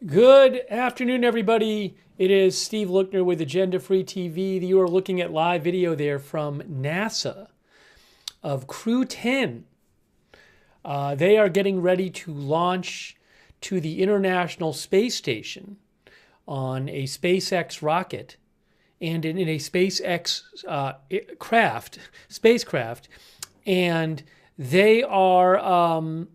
Good afternoon, everybody. It is Steve Lookner with Agenda Free TV. You are looking at live video there from NASA of Crew-10. They are getting ready to launch to the International Space Station on a SpaceX rocket and in a SpaceX spacecraft, and they are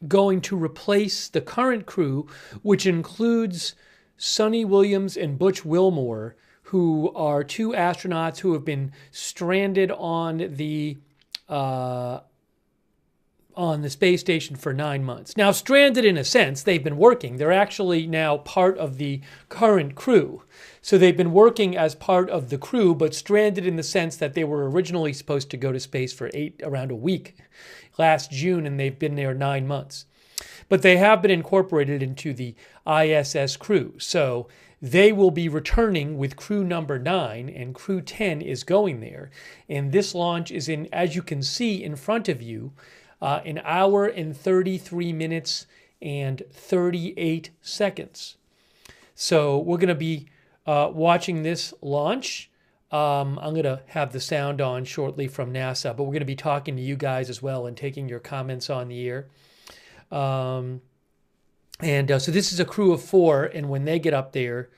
going to replace the current crew, which includes Suni Williams and Butch Wilmore, who are two astronauts who have been stranded on the space station for 9 months. Now, stranded in a sense, they've been working. They're actually now part of the current crew. So they've been working as part of the crew, but stranded in the sense that they were originally supposed to go to space for around a week last June, and they've been there 9 months. But they have been incorporated into the ISS crew. So they will be returning with crew number 9, and crew 10 is going there. And this launch is in, as you can see in front of you, 1 hour and 33 minutes and 38 seconds. So we're going to be watching this launch. I'm going to have the sound on shortly from NASA, but we're going to be talking to you guys as well and taking your comments on the air. So this is a crew of 4, and when they get up there,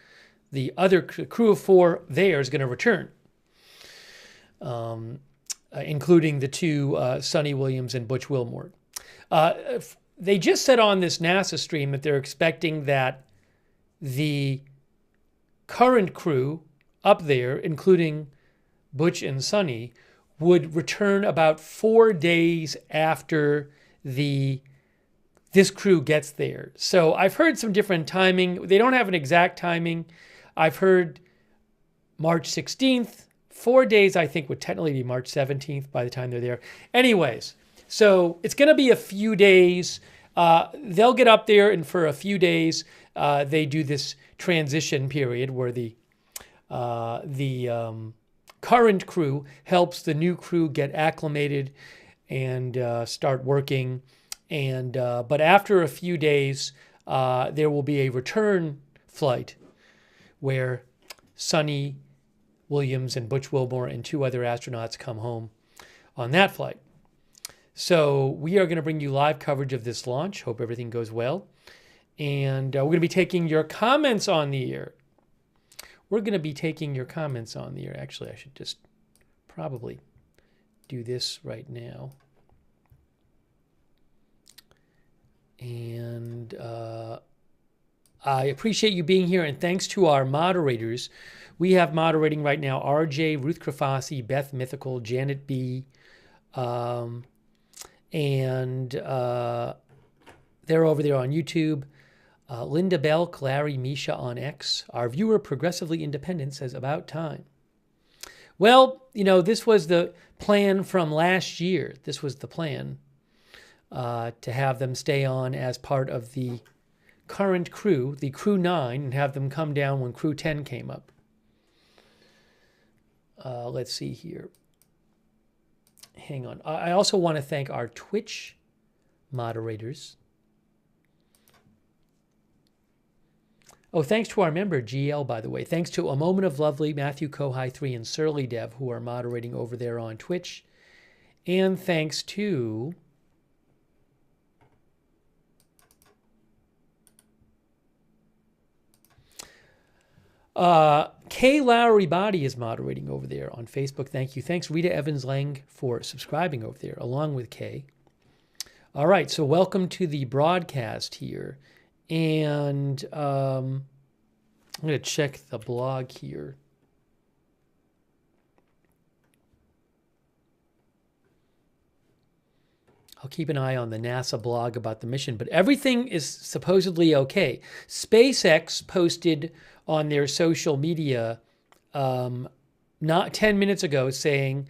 the other crew of 4 there is going to return, including the two Suni Williams and Butch Wilmore. They just said on this NASA stream that they're expecting that the current crew up there, including Butch and Suni, would return about 4 days after this crew gets there. So I've heard some different timing. They don't have an exact timing. I've heard March 16th. 4 days, I think, would technically be March 17th by the time they're there. Anyways, so it's going to be a few days. They'll get up there, and for a few days, they do this transition period where the current crew helps the new crew get acclimated and start working. But after a few days, there will be a return flight where Suni Williams and Butch Wilmore and 2 other astronauts come home on that flight. So we are going to bring you live coverage of this launch. Hope everything goes well. And we're going to be taking your comments on the air. Actually, I should just probably do this right now. And I appreciate you being here, and thanks to our moderators. We have moderating right now RJ, Ruth Krafasi, Beth Mythical, Janet B. And they're over there on YouTube. Linda Belk, Larry, Misha on X. Our viewer, Progressively Independent, says, about time. Well, this was the plan from last year. This was the plan to have them stay on as part of the current crew, the crew 9, and have them come down when crew 10 came up. Let's see here. Hang on. I also want to thank our Twitch moderators. Oh, thanks to our member, GL, by the way. Thanks to A Moment of Lovely, Matthew Kohai 3, and Surly Dev, who are moderating over there on Twitch. And thanks to Kay Lowry Body is moderating over there on Facebook. Thank you. Thanks, Rita Evans Lang, for subscribing over there, along with Kay. All right, so welcome to the broadcast here. And I'm going to check the blog here. I'll keep an eye on the NASA blog about the mission, but everything is supposedly okay. SpaceX posted on their social media not 10 minutes ago saying,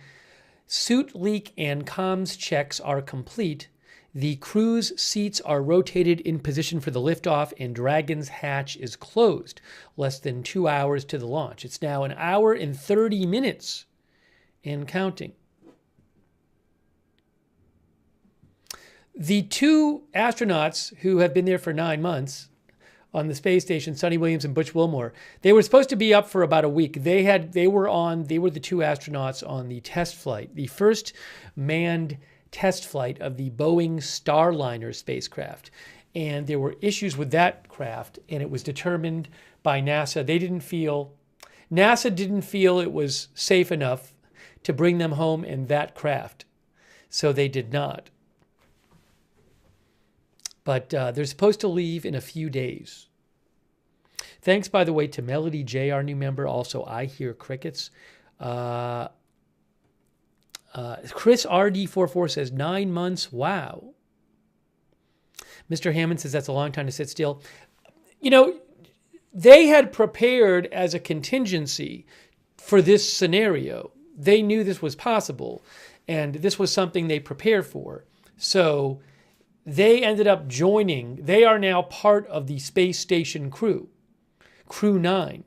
suit leak and comms checks are complete. The crew's seats are rotated in position for the liftoff, and Dragon's hatch is closed. Less than 2 hours to the launch. It's now 1 hour and 30 minutes and counting. The 2 astronauts who have been there for 9 months on the space station, Suni Williams and Butch Wilmore. They were supposed to be up for about a week. They were the two astronauts on the test flight, the first manned test flight of the Boeing Starliner spacecraft. And there were issues with that craft, and it was determined by NASA. NASA didn't feel it was safe enough to bring them home in that craft. So they did not. But they're supposed to leave in a few days. Thanks, by the way, to Melody J, our new member. Also, I hear crickets. Chris RD44 says 9 months. Wow. Mr. Hammond says that's a long time to sit still. You know, they had prepared as a contingency for this scenario. They knew this was possible, and this was something they prepared for. So they ended up joining. They are now part of the space station crew, Crew-9.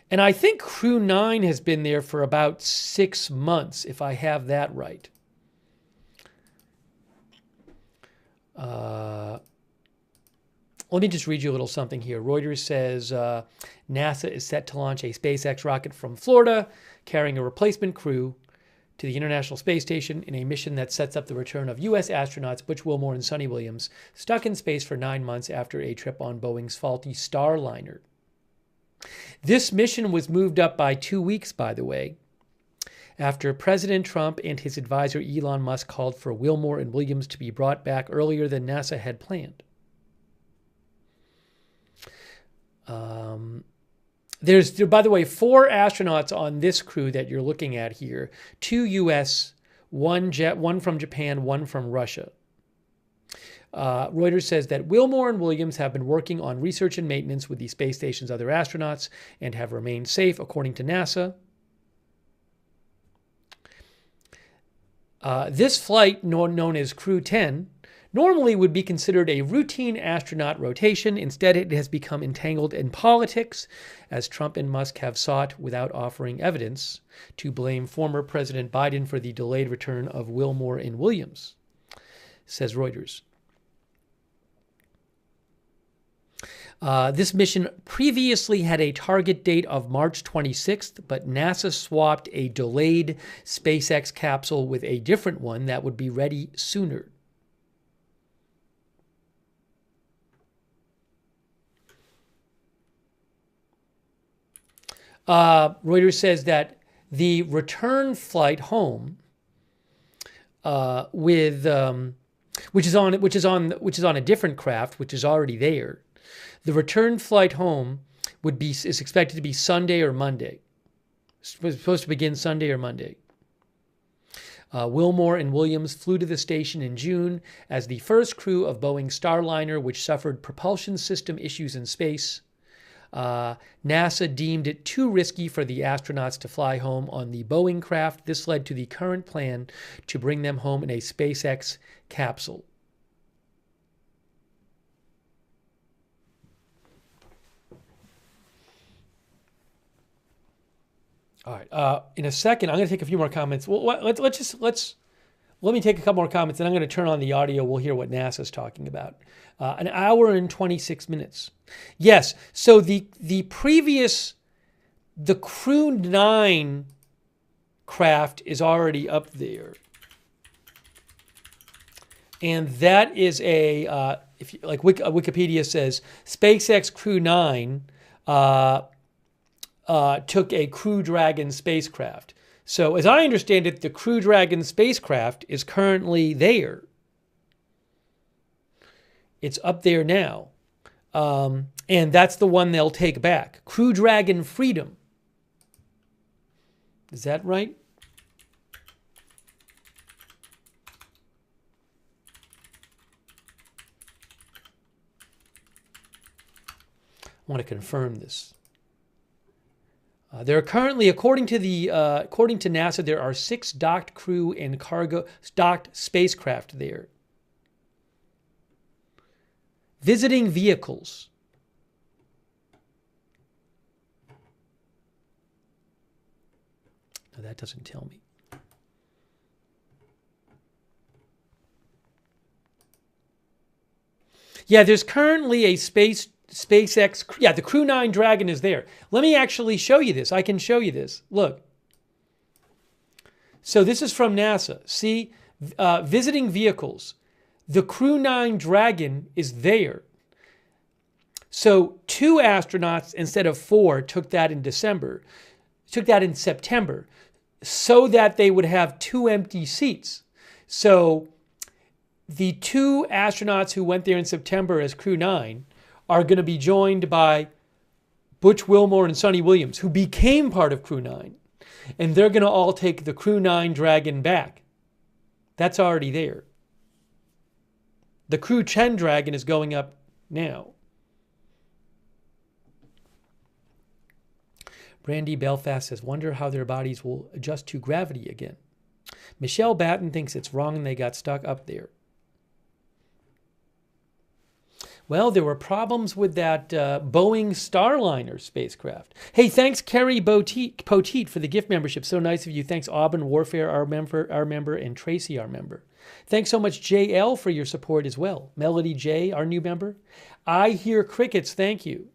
And I think Crew-9 has been there for about 6 months, if I have that right. Let me just read you a little something here. Reuters says NASA is set to launch a SpaceX rocket from Florida, carrying a replacement crew to the International Space Station in a mission that sets up the return of U.S. astronauts Butch Wilmore and Suni Williams, stuck in space for 9 months after a trip on Boeing's faulty Starliner. This mission was moved up by 2 weeks, by the way, after President Trump and his advisor Elon Musk called for Wilmore and Williams to be brought back earlier than NASA had planned. There's, by the way, 4 astronauts on this crew that you're looking at here. 2 U.S., one from Japan, 1 from Russia. Reuters says that Wilmore and Williams have been working on research and maintenance with the space station's other astronauts and have remained safe, according to NASA. This flight, known as Crew-10, normally would be considered a routine astronaut rotation. Instead, it has become entangled in politics, as Trump and Musk have sought, without offering evidence, to blame former President Biden for the delayed return of Wilmore and Williams, says Reuters. This mission previously had a target date of March 26th, but NASA swapped a delayed SpaceX capsule with a different one that would be ready sooner. Reuters says that the return flight home, which is on a different craft, which is already there. The return flight home is expected to be Sunday or Monday. It's supposed to begin Sunday or Monday. Wilmore and Williams flew to the station in June as the first crew of Boeing Starliner, which suffered propulsion system issues in space. NASA deemed it too risky for the astronauts to fly home on the Boeing craft. This led to the current plan to bring them home in a SpaceX capsule. All right. In a second, I'm going to take a few more comments. Well, let me take a couple more comments, and I'm going to turn on the audio. We'll hear what NASA's talking about. An hour and 26 minutes. Yes. So the Crew-9 craft is already up there, and that is Wikipedia says, SpaceX Crew-9 took a Crew Dragon spacecraft. So as I understand it, the Crew Dragon spacecraft is currently there. It's up there now. And that's the one they'll take back. Crew Dragon Freedom. Is that right? I want to confirm this. There are currently, according to NASA, there are 6 docked crew and docked spacecraft there. Visiting vehicles. No, that doesn't tell me. Yeah, there's currently a SpaceX. Yeah, the Crew-9 Dragon is there. Let me actually show you this. I can show you this. Look. So this is from NASA. See, visiting vehicles. The Crew-9 Dragon is there. So 2 astronauts instead of 4 took that in September, so that they would have 2 empty seats. So the 2 astronauts who went there in September as Crew-9 are going to be joined by Butch, Wilmore, and Suni Williams, who became part of Crew-9. And they're going to all take the Crew-9 Dragon back. That's already there. The Crew-10 Dragon is going up now. Brandy Belfast says, wonder how their bodies will adjust to gravity again. Michelle Batten thinks it's wrong and they got stuck up there. Well, there were problems with that Boeing Starliner spacecraft. Hey, thanks Kerry Poteet for the gift membership. So nice of you. Thanks Auburn Warfare, our member, and Tracy, our member. Thanks so much JL for your support as well. Melody J, our new member. I Hear Crickets, thank you.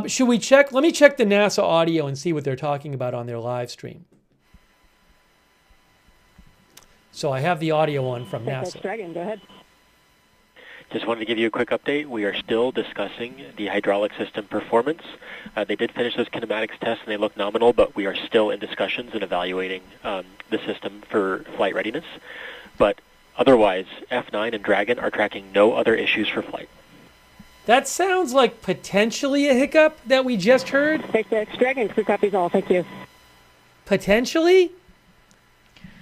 Should we check? Let me check the NASA audio and see what they're talking about on their live stream. So I have the audio on from NASA. Dragon, go ahead. Just wanted to give you a quick update. We are still discussing the hydraulic system performance. They did finish those kinematics tests and they look nominal, but we are still in discussions and evaluating the system for flight readiness. But otherwise, F9 and Dragon are tracking no other issues for flight. That sounds like potentially a hiccup that we just heard. SpaceX Dragon, crew copies all, thank you. Potentially?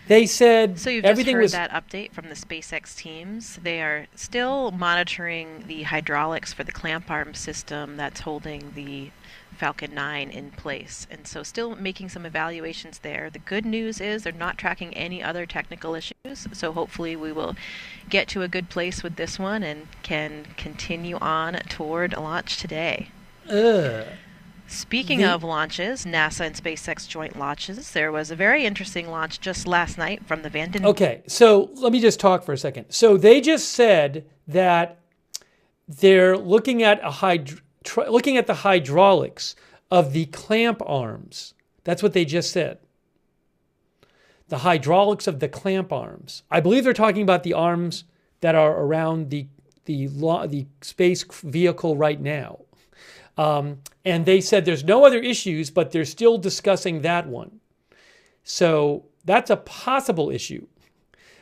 They said so you've everything just heard that update from the SpaceX teams. They are still monitoring the hydraulics for the clamp arm system that's holding the Falcon 9 in place. And so still making some evaluations there. The good news is they're not tracking any other technical issues. So hopefully we will get to a good place with this one and can continue on toward launch today. Speaking of launches, NASA and SpaceX joint launches, there was a very interesting launch just last night from the Vandenberg. Okay, so let me just talk for a second. So they just said that they're looking at the hydraulics of the clamp arms. That's what they just said. The hydraulics of the clamp arms. I believe they're talking about the arms that are around the space vehicle right now. And they said there's no other issues, but they're still discussing that one. So that's a possible issue.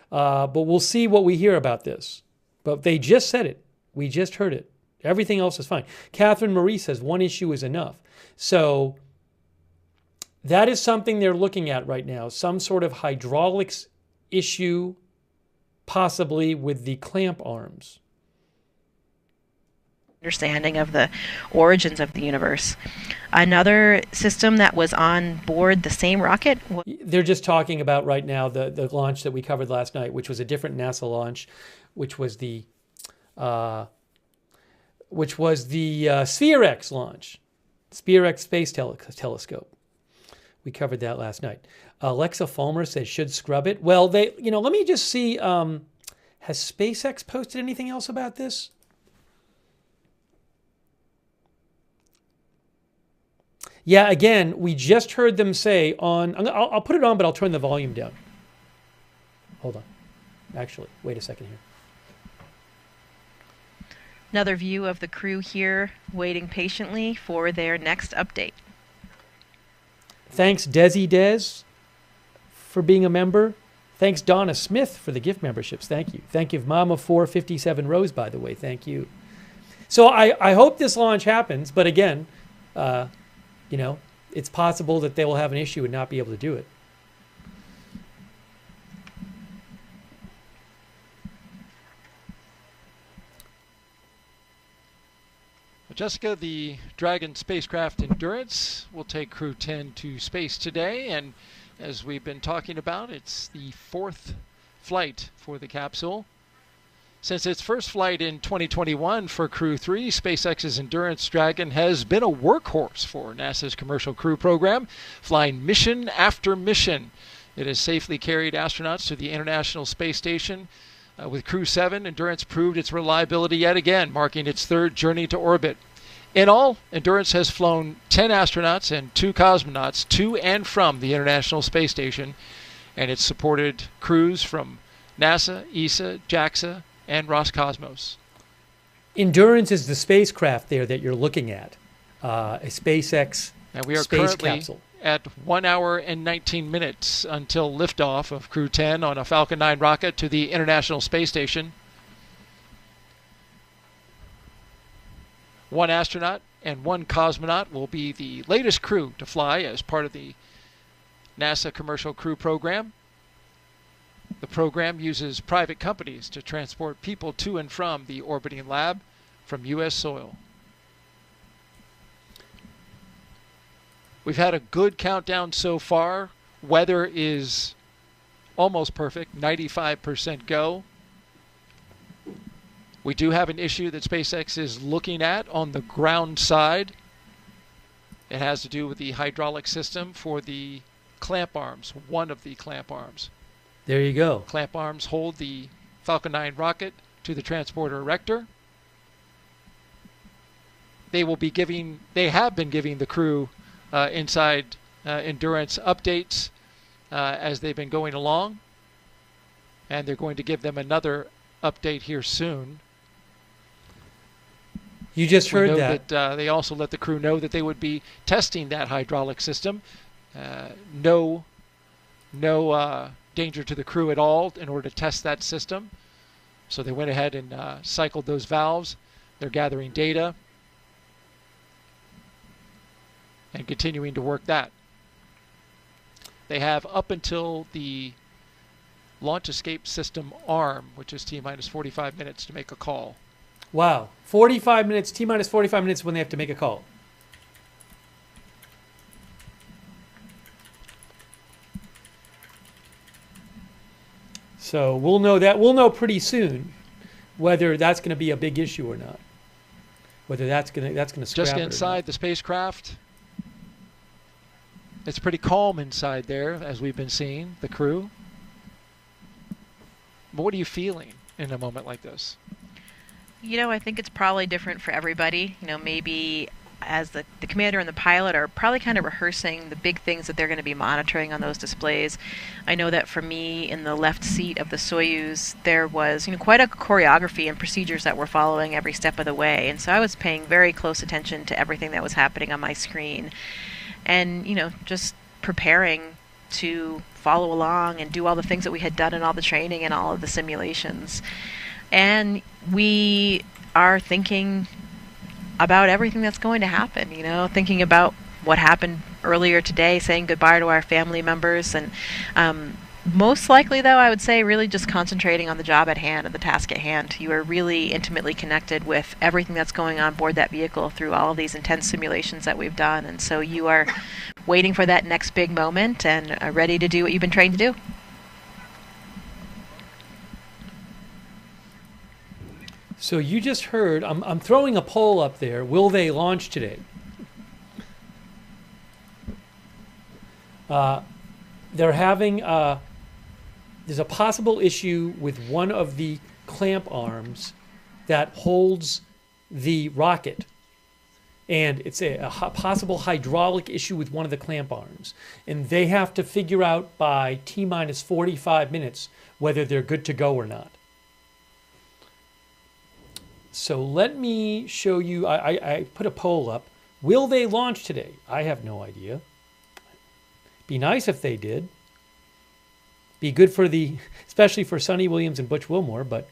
But we'll see what we hear about this. But they just said it. We just heard it. Everything else is fine. Catherine Marie says one issue is enough. So that is something they're looking at right now. Some sort of hydraulics issue, possibly with the clamp arms. Understanding of the origins of the universe. Another system that was on board the same rocket. They're just talking about right now the launch that we covered last night, which was a different NASA launch, which was the Sphere-X launch, Sphere-X Space Telescope. We covered that last night. Alexa Fulmer says should scrub it. Well, let me just see. Has SpaceX posted anything else about this? Yeah, again, we just heard them say I'll put it on, but I'll turn the volume down. Hold on. Actually, wait a second here. Another view of the crew here waiting patiently for their next update. Thanks, Desi Des, for being a member. Thanks, Donna Smith, for the gift memberships. Thank you. Thank you, Mama 457 Rose, by the way. Thank you. So I hope this launch happens, but again, it's possible that they will have an issue and not be able to do it. Jessica, the Dragon spacecraft Endurance will take Crew-10 to space today, and as we've been talking about, it's the 4th flight for the capsule. Since its first flight in 2021 for Crew-3, SpaceX's Endurance Dragon has been a workhorse for NASA's Commercial Crew program, flying mission after mission. It has safely carried astronauts to the International Space Station, With Crew-7, Endurance proved its reliability yet again, marking its third journey to orbit. In all, Endurance has flown 10 astronauts and 2 cosmonauts to and from the International Space Station, and it's supported crews from NASA, ESA, JAXA, and Roscosmos. Endurance is the spacecraft there that you're looking at, a SpaceX And we are space currently capsule. at 1 hour and 19 minutes until liftoff of Crew-10 on a Falcon 9 rocket to the International Space Station. 1 astronaut and 1 cosmonaut will be the latest crew to fly as part of the NASA Commercial Crew Program. The program uses private companies to transport people to and from the orbiting lab from U.S. soil. We've had a good countdown so far. Weather is almost perfect, 95% go. We do have an issue that SpaceX is looking at on the ground side. It has to do with the hydraulic system for the clamp arms, one of the clamp arms. There you go. Clamp arms hold the Falcon 9 rocket to the transporter erector. They have been giving the crew inside Endurance updates as they've been going along, and they're going to give them another update here soon. You just heard we know that. They also let the crew know that they would be testing that hydraulic system. No danger to the crew at all in order to test that system. So they went ahead and cycled those valves. They're gathering data and continuing to work that. They have up until the launch escape system arm, which is T-minus 45 minutes to make a call. Wow. 45 minutes, T-minus 45 minutes when they have to make a call. So we'll know that. We'll know pretty soon whether that's going to be a big issue or not. Whether that's going to scrap Just it or inside not. the spacecraft, it's pretty calm inside there, as we've been seeing, the crew. But what are you feeling in a moment like this? You know, I think it's probably different for everybody. You know, maybe as the commander and the pilot are probably kind of rehearsing the big things that they're going to be monitoring on those displays. I know that for me, in the left seat of the Soyuz, there was, quite a choreography and procedures that we're following every step of the way. And so I was paying very close attention to everything that was happening on my screen. And, just preparing to follow along and do all the things that we had done in all the training and all of the simulations. And we are thinking about everything that's going to happen, thinking about what happened earlier today, saying goodbye to our family members. And most likely, though, I would say really just concentrating on the job at hand and the task at hand. You are really intimately connected with everything that's going on board that vehicle through all of these intense simulations that we've done. And so you are waiting for that next big moment and are ready to do what you've been trained to do. So you just heard, I'm throwing a poll up there. Will they launch today? They're having, there's a possible issue with one of the clamp arms that holds the rocket. And it's a possible hydraulic issue with one of the clamp arms. And they have to figure out by T-minus 45 minutes whether they're good to go or not. So let me show you, I put a poll up. Will they launch today? I have no idea. Be nice if they did. Be good for especially for Suni Williams and Butch Wilmore, but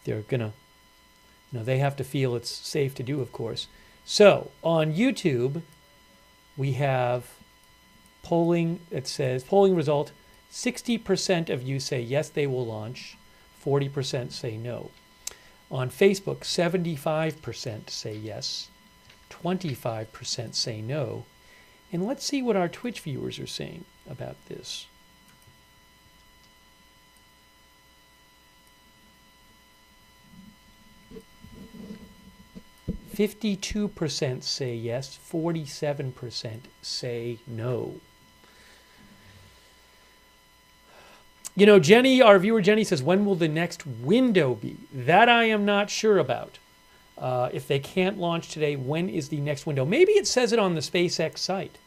they're gonna, they have to feel it's safe to do, of course. So on YouTube, we have polling. It says polling result: 60% of you say yes, they will launch. 40% say no. On Facebook, 75% say yes, 25% say no. And let's see what our Twitch viewers are saying about this. "52% say yes, 47% say no." You know, Jenny, our viewer Jenny says, when will the next window be? That I am not sure about. If they can't launch today, when is the next window? Maybe it says it on the SpaceX site.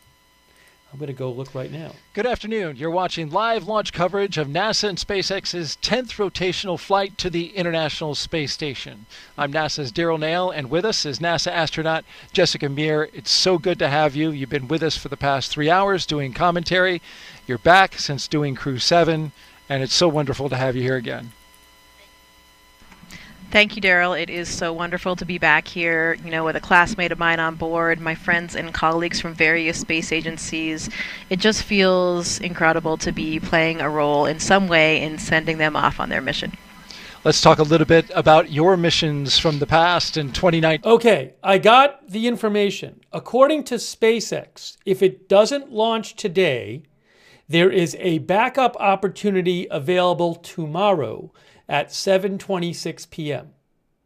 I'm going to go look right now. Good afternoon. You're watching live launch coverage of NASA and SpaceX's 10th rotational flight to the International Space Station. I'm NASA's Daryl Nail, and with us is NASA astronaut Jessica Meir. It's so good to have you. You've been with us for the past 3 hours doing commentary. You're back since doing Crew-7, and it's so wonderful to have you here again. Thank you, Daryl. It is so wonderful to be back here, you know, with a classmate of mine on board, my friends and colleagues from various space agencies. It just feels incredible to be playing a role in some way in sending them off on their mission. Let's talk a little bit about your missions from the past in 2019. Okay, I got the information. According to SpaceX, if it doesn't launch today, there is a backup opportunity available tomorrow at 7:26 p.m.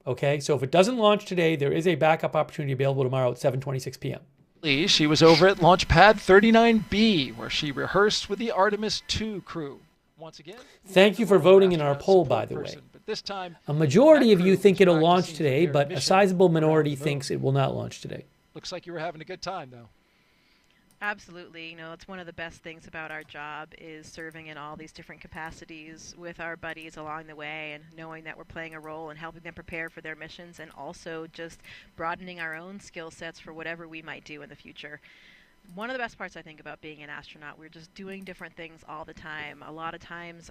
Okay, so if it doesn't launch today, there is a backup opportunity available tomorrow at 7:26 p.m. She was over at Launch Pad 39B, where she rehearsed with the Artemis II crew. Once again, thank you for voting in our poll, by the way. But this time, a majority of you think it'll launch today, but a sizable minority thinks it will not launch today. Looks like you were having a good time, though. Absolutely. You know, it's one of the best things about our job is serving in all these different capacities with our buddies along the way and knowing that we're playing a role in helping them prepare for their missions and also just broadening our own skill sets for whatever we might do in the future. One of the best parts, I think, about being an astronaut, we're just doing different things all the time. A lot of times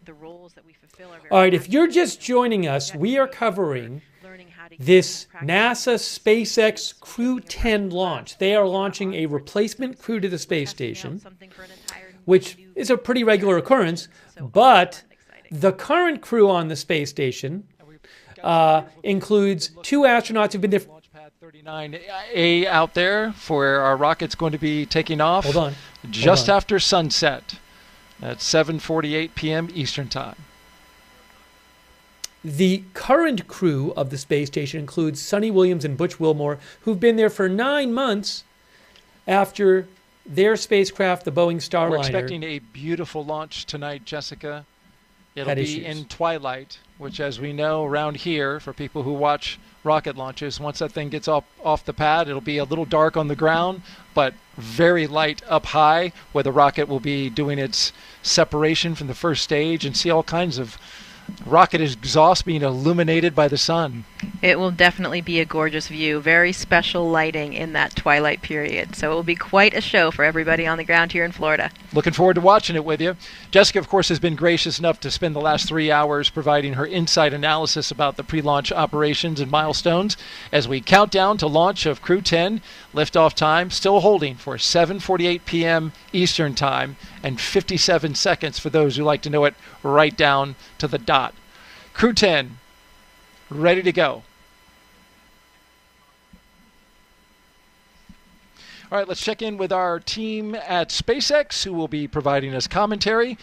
the roles that we fulfill are very... All right, if you're just joining us, we are covering this NASA SpaceX Crew-10 launch. They are launching a replacement crew to the space station, which is a pretty regular occurrence, but the current crew on the space station includes 2 astronauts who've been there... 39A out there for our rocket's going to be taking off just after sunset at 7:48 p.m. Eastern Time. The current crew of the space station includes Suni Williams and Butch Wilmore, who've been there for 9 months after their spacecraft, the Boeing Starliner. We're expecting a beautiful launch tonight, Jessica. It'll be in twilight, which, as we know around here, for people who watch rocket launches, once that thing gets off the pad, it'll be a little dark on the ground, but very light up high, where the rocket will be doing its separation from the first stage, and see all kinds of rocket exhaust being illuminated by the sun. It will definitely be a gorgeous view. Very special lighting in that twilight period. So it will be quite a show for everybody on the ground here in Florida. Looking forward to watching it with you. Jessica, of course, has been gracious enough to spend the last 3 hours providing her insight analysis about the pre-launch operations and milestones as we count down to launch of Crew-10. Liftoff time still holding for 7:48 p.m. Eastern Time and 57 seconds for those who like to know it right down to the dot. Crew-10, ready to go. All right, let's check in with our team at SpaceX, who will be providing us commentary,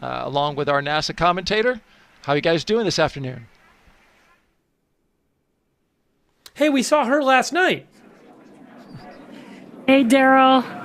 along with our NASA commentator. How are you guys doing this afternoon? Hey, we saw her last night. Hey, Daryl.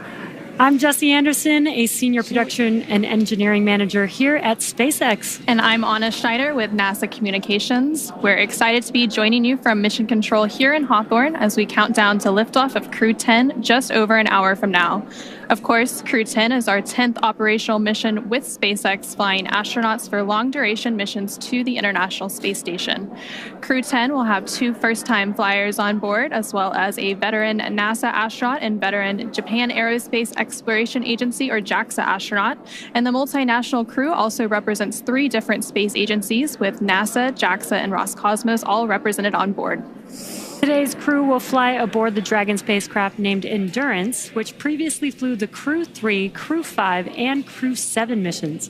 I'm Jessie Anderson, a Senior Production and Engineering Manager here at SpaceX. And I'm Anna Schneider with NASA Communications. We're excited to be joining you from Mission Control here in Hawthorne as we count down to liftoff of Crew-10 just over an hour from now. Of course, Crew-10 is our 10th operational mission with SpaceX, flying astronauts for long-duration missions to the International Space Station. Crew-10 will have 2 first-time flyers on board, as well as a veteran NASA astronaut and veteran Japan Aerospace Exploration Agency, or JAXA, astronaut. And the multinational crew also represents 3 different space agencies, with NASA, JAXA, and Roscosmos all represented on board. Today's crew will fly aboard the Dragon spacecraft named Endurance, which previously flew the Crew-3, Crew-5, and Crew-7 missions.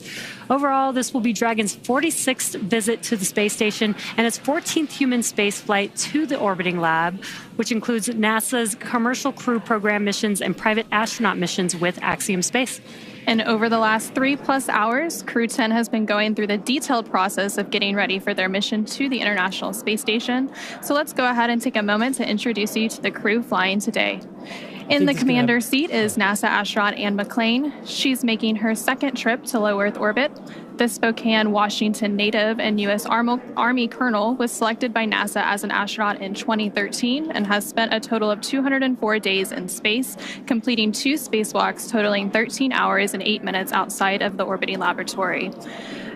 Overall, this will be Dragon's 46th visit to the space station and its 14th human spaceflight to the orbiting lab, which includes NASA's Commercial Crew Program missions and private astronaut missions with Axiom Space. And over the last 3+ hours, Crew-10 has been going through the detailed process of getting ready for their mission to the International Space Station. So let's go ahead and take a moment to introduce you to the crew flying today. In the commander seat is NASA astronaut Anne McClain. She's making her second trip to low Earth orbit. The Spokane, Washington native and U.S. Army colonel was selected by NASA as an astronaut in 2013 and has spent a total of 204 days in space, completing 2 spacewalks totaling 13 hours and 8 minutes outside of the orbiting laboratory.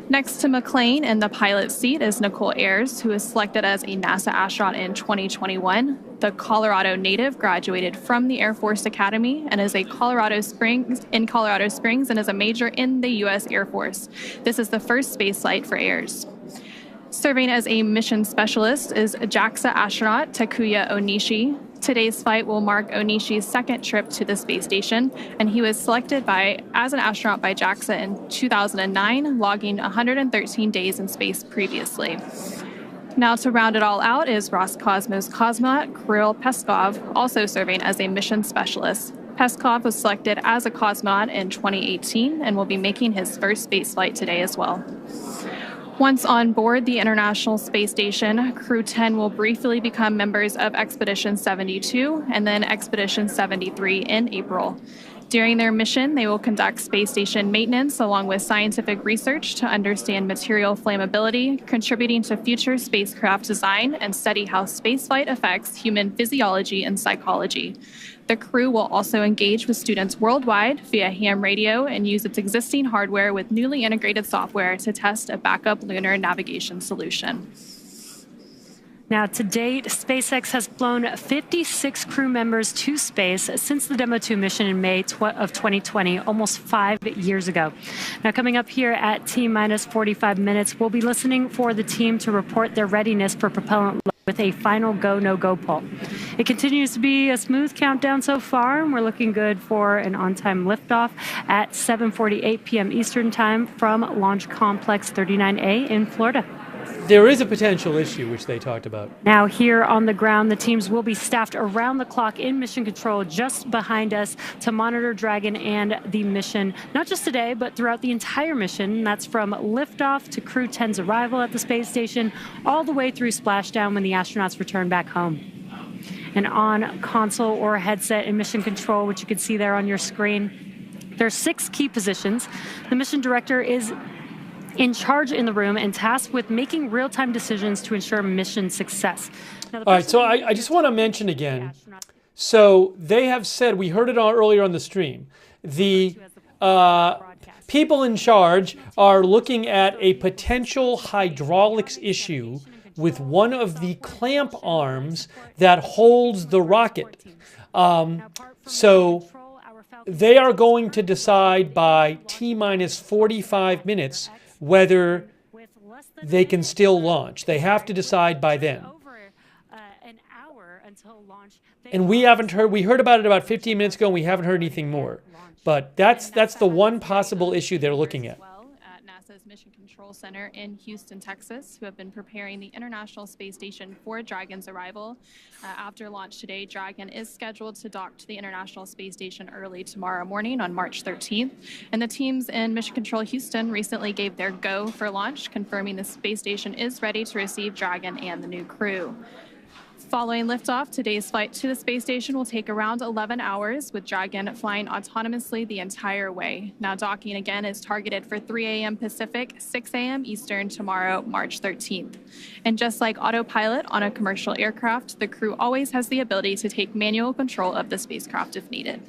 Next to McClain in the pilot seat is Nicole Ayers, who was selected as a NASA astronaut in 2021. The Colorado native graduated from the Air Force Academy and is in Colorado Springs and is a major in the U.S. Air Force. This is the first space flight for Ayers. Serving as a mission specialist is JAXA astronaut Takuya Onishi. Today's flight will mark Onishi's second trip to the space station, and he was selected as an astronaut by JAXA in 2009, logging 113 days in space previously. Now to round it all out is Roscosmos cosmonaut Kirill Peskov, also serving as a mission specialist. Peskov was selected as a cosmonaut in 2018 and will be making his first space flight today as well. Once on board the International Space Station, Crew-10 will briefly become members of Expedition 72 and then Expedition 73 in April. During their mission, they will conduct space station maintenance along with scientific research to understand material flammability, contributing to future spacecraft design, and study how spaceflight affects human physiology and psychology. The crew will also engage with students worldwide via ham radio and use its existing hardware with newly integrated software to test a backup lunar navigation solution. Now, to date, SpaceX has flown 56 crew members to space since the Demo 2 mission in May of 2020, almost 5 years ago. Now, coming up here at T-minus 45 minutes, we'll be listening for the team to report their readiness for propellant load with a final go, no-go poll. It continues to be a smooth countdown so far, and we're looking good for an on-time liftoff at 7:48 p.m. Eastern Time from Launch Complex 39A in Florida. There is a potential issue, which they talked about. Now, here on the ground, the teams will be staffed around the clock in mission control just behind us to monitor Dragon and the mission, not just today, but throughout the entire mission. That's from liftoff to Crew-10's arrival at the space station, all the way through splashdown when the astronauts return back home. And on console or headset in mission control, which you can see there on your screen, there are 6 key positions. The mission director is in charge in the room and tasked with making real-time decisions to ensure mission success. Now, all right, so I just want to mention again, so they have said, we heard it earlier on the stream, the people in charge are looking at a potential hydraulics issue with one of the clamp arms that holds the rocket. So they are going to decide by T-minus 45 minutes whether they can still launch. They have to decide by then. And we haven't heard, we heard about it about 15 minutes ago, and we haven't heard anything more. But that's the one possible issue they're looking at. NASA's Mission Control Center in Houston, Texas, who have been preparing the International Space Station for Dragon's arrival. After launch today, Dragon is scheduled to dock to the International Space Station early tomorrow morning on March 13th. And the teams in Mission Control Houston recently gave their go for launch, confirming the space station is ready to receive Dragon and the new crew. Following liftoff, today's flight to the space station will take around 11 hours, with Dragon flying autonomously the entire way. Now, docking again is targeted for 3 a.m. Pacific, 6 a.m. Eastern tomorrow, March 13th. And just like autopilot on a commercial aircraft, the crew always has the ability to take manual control of the spacecraft if needed.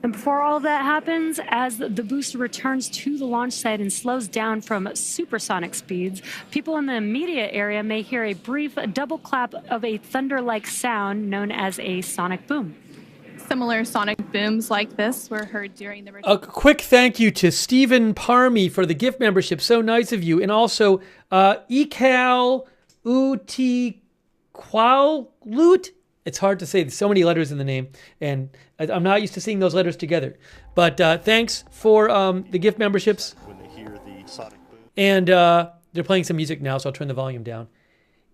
And before all of that happens, as the booster returns to the launch site and slows down from supersonic speeds, people in the immediate area may hear a brief double clap of a thunder-like sound known as a sonic boom. Similar sonic booms like this were heard during the... A quick thank you to Stephen Parmy for the gift membership. So nice of you. And also, Ekal Uti-Qualut. It's hard to say. There's so many letters in the name, and I'm not used to seeing those letters together. But thanks for the gift memberships. When they hear the sonic boom. And they're playing some music now, so I'll turn the volume down.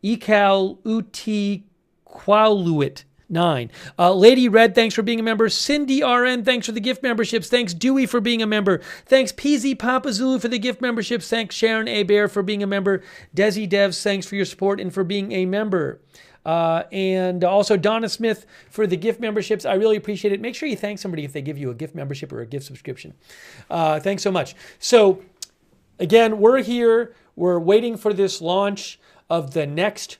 Ekal Uti Qualuit. 9. Lady Red, thanks for being a member. Cindy RN, thanks for the gift memberships. Thanks Dewey for being a member. Thanks PZ Papa Zulu for the gift memberships. Thanks Sharon A. Bear for being a member. Desi Devs, thanks for your support and for being a member. And also Donna Smith for the gift memberships. I really appreciate it. Make sure you thank somebody if they give you a gift membership or a gift subscription. Thanks so much. So again, we're here. We're waiting for this launch of the next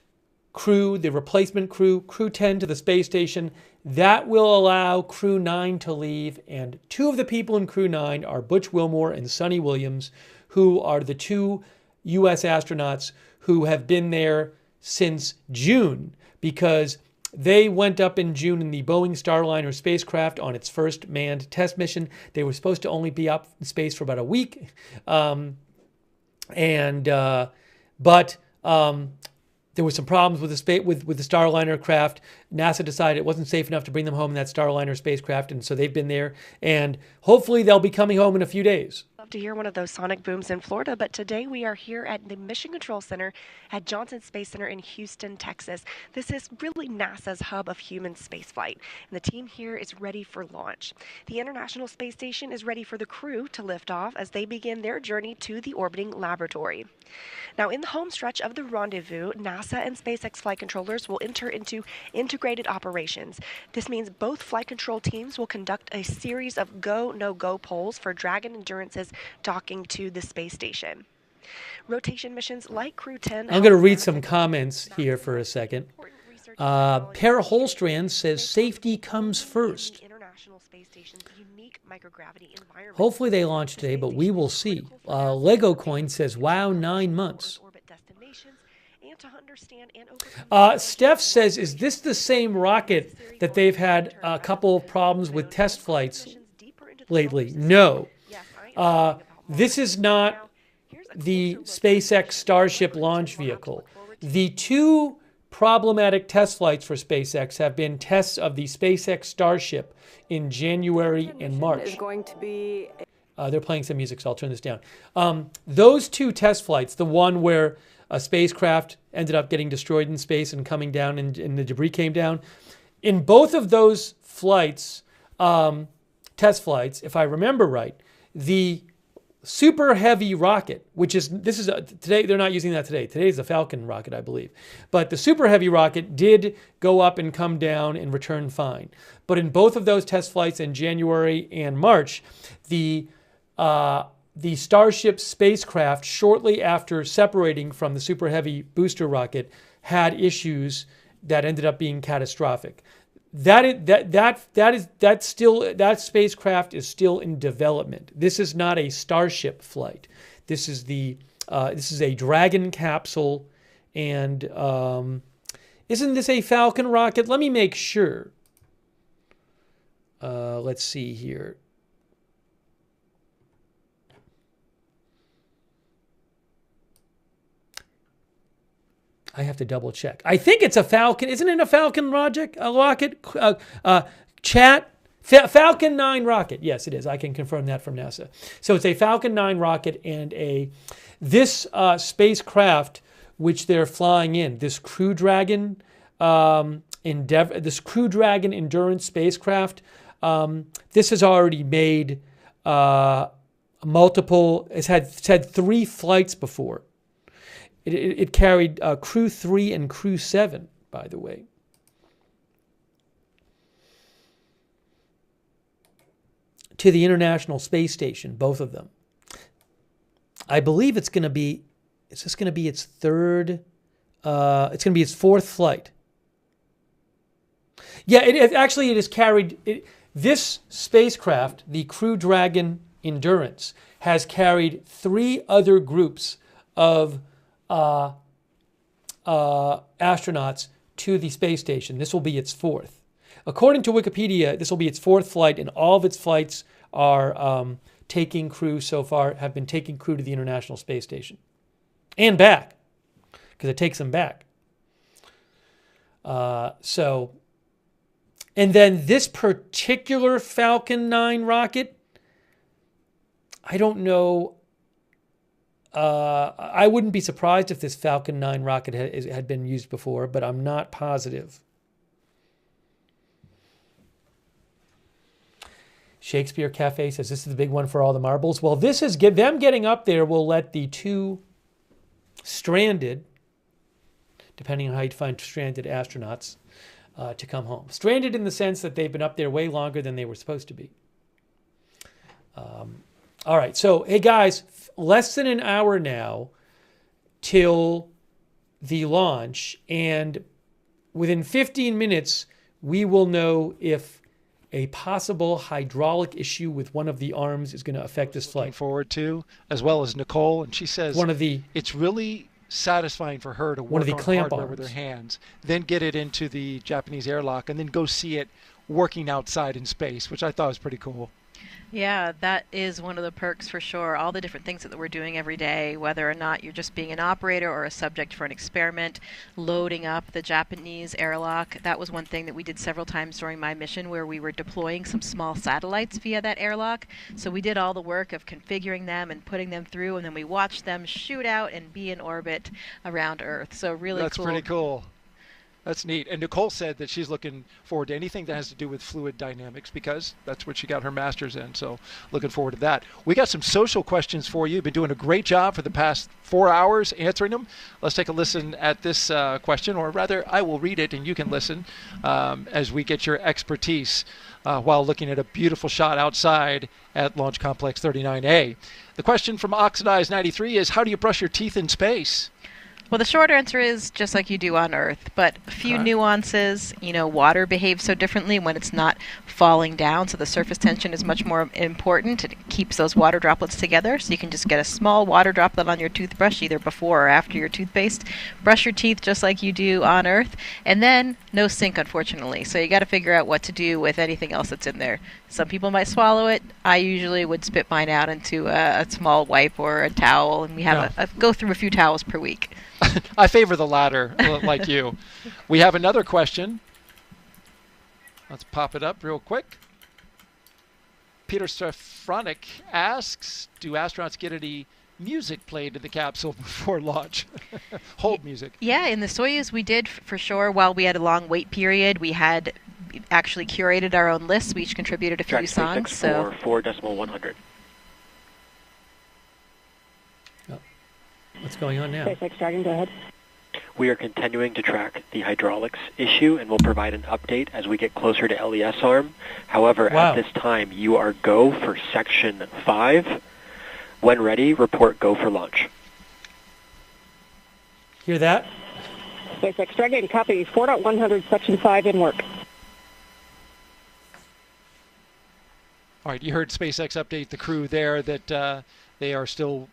crew, the replacement crew, Crew-10 to the space station. That will allow Crew-9 to leave. And 2 of the people in Crew-9 are Butch Wilmore and Suni Williams, who are the 2 U.S. astronauts who have been there since June, because they went up in June in the Boeing Starliner spacecraft on its first manned test mission. They were supposed to only be up in space for about a week. But there were some problems with the Starliner craft. NASA decided it wasn't safe enough to bring them home in that Starliner spacecraft, and so they've been there. And hopefully they'll be coming home in a few days. Love to hear one of those sonic booms in Florida, but today we are here at the Mission Control Center at Johnson Space Center in Houston, Texas. This is really NASA's hub of human spaceflight, and the team here is ready for launch. The International Space Station is ready for the crew to lift off as they begin their journey to the orbiting laboratory. Now, in the home stretch of the rendezvous, NASA and SpaceX flight controllers will enter into integrated operations. This means both flight control teams will conduct a series of go, no-go polls for Dragon Endurance's docking to the space station. Rotation missions like Crew-10... I'm going to read some comments here for a second. Para Holstrand says safety comes first. Hopefully they launch today, but we will see. Lego Coin says, wow, 9 months. Steph says, is this the same rocket that they've had a couple of problems with test flights lately? No. This is not the SpaceX Starship launch vehicle. The 2 problematic test flights for SpaceX have been tests of the SpaceX Starship in January and March. They're playing some music, so I'll turn this down. Those 2 test flights, the one where a spacecraft ended up getting destroyed in space and coming down and the debris came down, in both of those flights, test flights, if I remember right, the Super Heavy rocket, today, they're not using that today. Today is the Falcon rocket, I believe. But the Super Heavy rocket did go up and come down and return fine. But in both of those test flights in January and March, the Starship spacecraft, shortly after separating from the Super Heavy booster rocket, had issues that ended up being catastrophic. That spacecraft is still in development. This is not a Starship flight. This is a Dragon capsule, and isn't this a Falcon rocket? Let me make sure. Let's see here. I have to double check. I think it's a Falcon. Isn't it a Falcon rocket? Falcon 9 rocket. Yes, it is. I can confirm that from NASA. So it's a Falcon 9 rocket, and this spacecraft which they're flying in, this Crew Dragon Endurance spacecraft. This has already made multiple. It's had 3 flights before. It carried Crew-3 and Crew-7, by the way. To the International Space Station, both of them. I believe it's going to be, is this going to be its third, it's going to be its 4th flight. Yeah, it has carried, this spacecraft, the Crew Dragon Endurance, has carried 3 other groups of astronauts to the space station. This will be its 4th. According to Wikipedia, this will be its 4th flight, and all of its flights are taking crew so far, have been taking crew to the International Space Station. And back, because it takes them back. And then this particular Falcon 9 rocket, I don't know. I wouldn't be surprised if this Falcon 9 rocket had been used before, but I'm not positive. Shakespeare Cafe says this is the big one for all the marbles. Well, this is them getting up there will let the two stranded, depending on how you define stranded astronauts, to come home. Stranded in the sense that they've been up there way longer than they were supposed to be. All right, so hey guys, less than an hour now till the launch, and within 15 minutes we will know if a possible hydraulic issue with one of the arms is going to affect this flight. Looking forward to, as well as Nicole, and she says it's really satisfying for her to work on hardware with her hands, then get it into the Japanese airlock, and then go see it working outside in space, which I thought was pretty cool. Yeah, that is one of the perks for sure. All the different things that we're doing every day, whether or not you're just being an operator or a subject for an experiment, loading up the Japanese airlock. That was one thing that we did several times during my mission, where we were deploying some small satellites via that airlock. So we did all the work of configuring them and putting them through, and then we watched them shoot out and be in orbit around Earth. So really cool. That's pretty cool. That's neat. And Nicole said that she's looking forward to anything that has to do with fluid dynamics, because that's what she got her master's in. So looking forward to that. We got some social questions for you. You've been doing a great job for the past 4 hours answering them. Let's take a listen at this question, or rather I will read it and you can listen as we get your expertise while looking at a beautiful shot outside at Launch Complex 39A. The question from Oxidized 93 is, how do you brush your teeth in space? Well, the short answer is just like you do on Earth, but a few nuances. You know, water behaves so differently when it's not falling down, so the surface tension is much more important. It keeps those water droplets together, so you can just get a small water droplet on your toothbrush, either before or after your toothpaste. Brush your teeth just like you do on Earth, and then no sink, unfortunately. So you got to figure out what to do with anything else that's in there. Some people might swallow it. I usually would spit mine out into a small wipe or a towel, and we have go through a few towels per week. I favor the latter, like you. We have another question. Let's pop it up real quick. Peter Stefronic asks, do astronauts get any music played in the capsule before launch? Hold music. Yeah, in the Soyuz we did for sure. While we had a long wait period, we had actually curated our own lists. We each contributed a few songs. So 4.100. What's going on now? SpaceX Dragon, go ahead. We are continuing to track the hydraulics issue, and we'll provide an update as we get closer to LES arm. However, at this time, you are go for Section 5. When ready, report go for launch. Hear that? SpaceX Dragon, copy 4.100, Section 5 in work. All right, you heard SpaceX update the crew there that they are still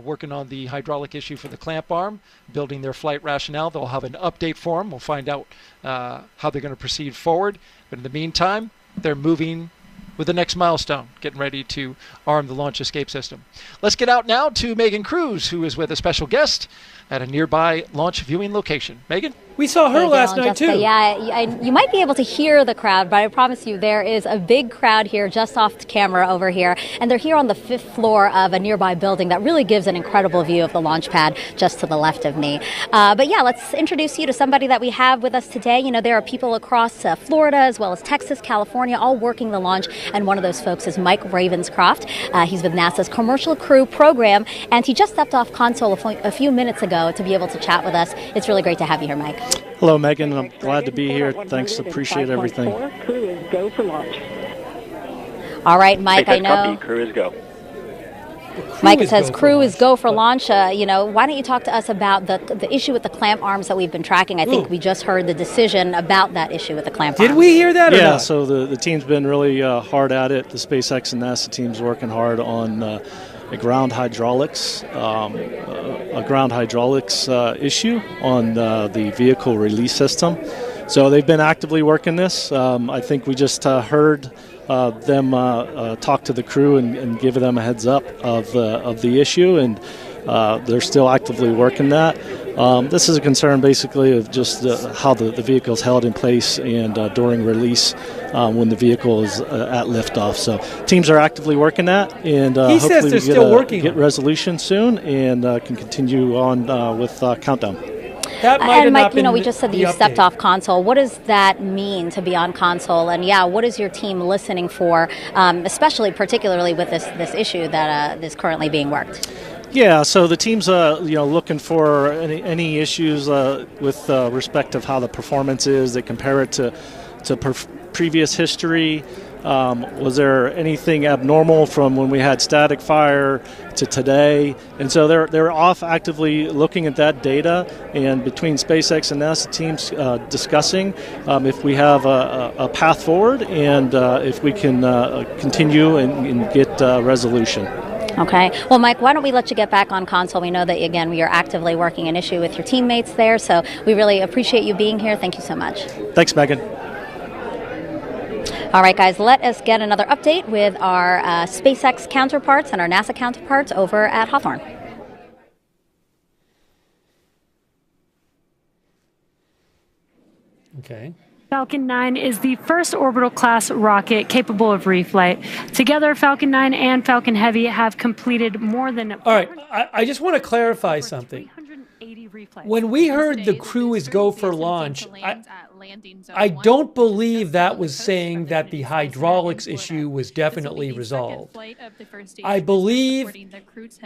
working on the hydraulic issue for the clamp arm, building their flight rationale. They'll have an update for them. We'll find out how they're going to proceed forward. But in the meantime, they're moving with the next milestone, getting ready to arm the launch escape system. Let's get out now to Megan Cruz, who is with a special guest at a nearby launch viewing location. Megan? We saw her last night, too. Yeah, you might be able to hear the crowd, but I promise you there is a big crowd here just off camera over here, and they're here on the 5th floor of a nearby building that really gives an incredible view of the launch pad just to the left of me. But yeah, let's introduce you to somebody that we have with us today. You know, there are people across Florida as well as Texas, California, all working the launch, and one of those folks is Mike Ravenscroft. He's with NASA's Commercial Crew program, and he just stepped off console a few minutes ago to be able to chat with us. It's really great to have you here, Mike. Hello, Megan. I'm glad to be here. Thanks. Appreciate everything. Crew is go for launch. All right, Mike, I know. Copy. Crew is go. Mike says crew is go for launch. You know, why don't you talk to us about the issue with the clamp arms that we've been tracking? I think we just heard the decision about that issue with the clamp arms. Did we hear that? Yeah, so the team's been really hard at it. The SpaceX and NASA team's working hard on a ground hydraulics issue on the vehicle release system. So they've been actively working this. I think we just heard them talk to the crew and give them a heads up of the issue, and they're still actively working that. This is a concern basically of just how the vehicle is held in place and during release when the vehicle is at liftoff. So teams are actively working that, and hopefully we get resolution soon and can continue on with countdown. That might have and Mike, not been we just said that you stepped off console. What does that mean to be on console? And yeah, what is your team listening for, especially particularly with this issue that is currently being worked? Yeah, so the team's looking for any issues with respect of how the performance is. They compare it to previous history. Was there anything abnormal from when we had static fire to today? And so they're off actively looking at that data, and between SpaceX and NASA teams discussing if we have a path forward and if we can continue and get resolution. Okay. Well, Mike, why don't we let you get back on console? We know that, again, you're actively working an issue with your teammates there, so we really appreciate you being here. Thank you so much. Thanks, Megan. All right, guys, let us get another update with our SpaceX counterparts and our NASA counterparts over at Hawthorne. Okay. Falcon 9 is the first orbital-class rocket capable of reflight. Together, Falcon 9 and Falcon Heavy have completed more than... All right, I just want to clarify something. When we heard the crew is go for launch, I don't believe that was saying that the hydraulics issue was definitely resolved. I believe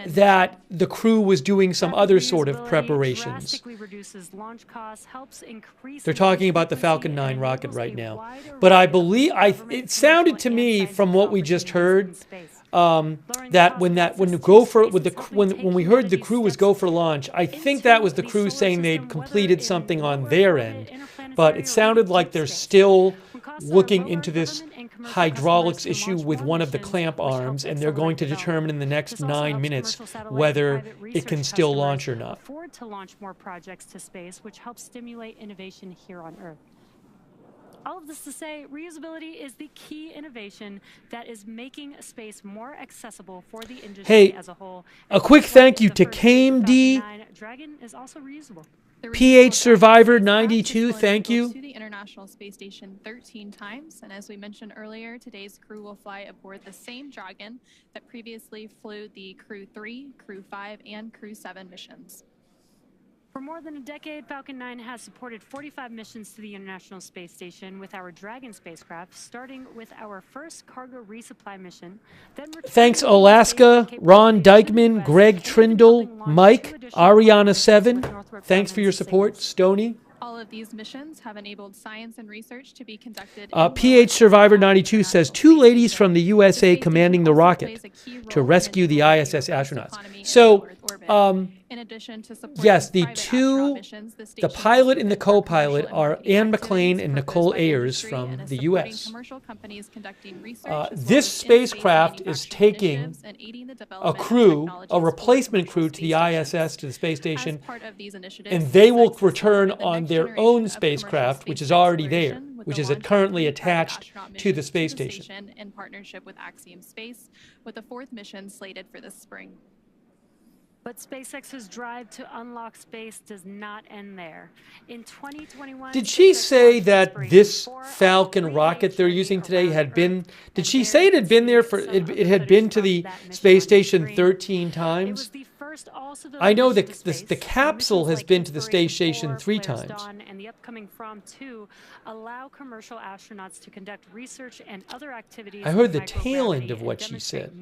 that the crew was doing some other sort of preparations. They're talking about the Falcon 9 rocket right now. But I believe, it sounded to me from what we just heard, that when we heard the crew was go for launch, I think that was the crew saying they'd completed something on their end, but it sounded like they're still looking into this hydraulics issue with one of the clamp arms, and they're going to determine in the next 9 minutes whether it can still launch or not. Forward to launch more projects to space, which helps stimulate innovation here on Earth. All of this to say, reusability is the key innovation that is making space more accessible for the industry as a whole. A quick thank you to Kame D. Dragon is also reusable. PH Survivor 92, thank you. To the International Space Station 13 times, and as we mentioned earlier, today's crew will fly aboard the same Dragon that previously flew the Crew-3, Crew-5, and Crew-7 missions. For more than a decade, Falcon 9 has supported 45 missions to the International Space Station with our Dragon spacecraft, starting with our first cargo resupply mission. Thanks Alaska, Ron Dykman, Greg Trindle, Mike, Ariana 7. Thanks for your support, Stony. All of these missions have enabled science and research to be conducted. PH Survivor 92 says 2 ladies from the USA commanding the rocket to rescue the ISS astronauts. So, yes, the pilot and the co-pilot are Ann McLean and Nicole Ayers from the US. This spacecraft is taking a crew, a replacement crew to the ISS, to the space station, and they will return on their own spacecraft, which is already there, which is currently attached to the space station. In partnership with Axiom Space, with the 4th mission slated for this spring. But SpaceX's drive to unlock space does not end there. In 2021, did she say that this Falcon rocket they're using today had been? Did she say it had been there for? It had been to the space station 13 times. I know that the capsule has been to the space station 3 times. And the upcoming From-2 allow commercial astronauts to conduct research and other activities. I heard the tail end of what she said.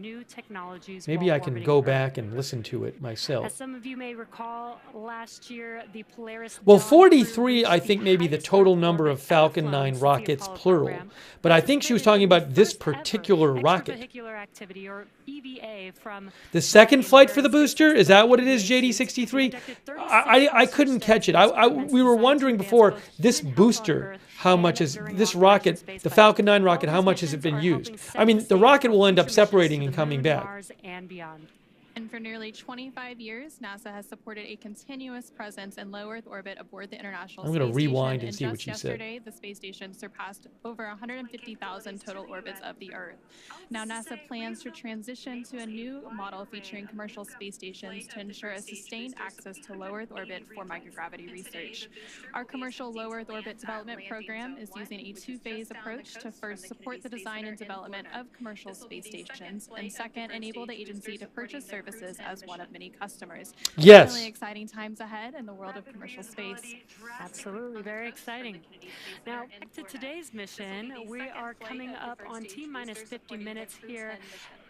Maybe I can go back and listen to it myself. As some of you may recall, last year the Polaris. Well, 43, I think, maybe the total number of Falcon 9 rockets, plural. But I think she was talking about this particular rocket. The second flight for the booster? Is that what it is, JD63? I couldn't catch it. We were wondering before, this booster, how much is this rocket, the Falcon 9 rocket, how much has it been used? I mean, the rocket will end up separating and coming back. And for nearly 25 years, NASA has supported a continuous presence in low Earth orbit aboard the International Space Station. I'm going to rewind and see what she said. Yesterday, the space station surpassed over 150,000 total orbits of the Earth. Now, NASA plans to transition to a new model featuring commercial space stations to ensure a sustained access to low Earth orbit for microgravity research. Our commercial low Earth orbit development program is using a 2-phase approach to first support the design and development of commercial space stations, and second, enable the agency to purchase services services as one of many customers. Yes. Really exciting times ahead in the world of commercial space. Absolutely, very exciting. Now, back to today's mission. We are coming up on T-minus 50 minutes here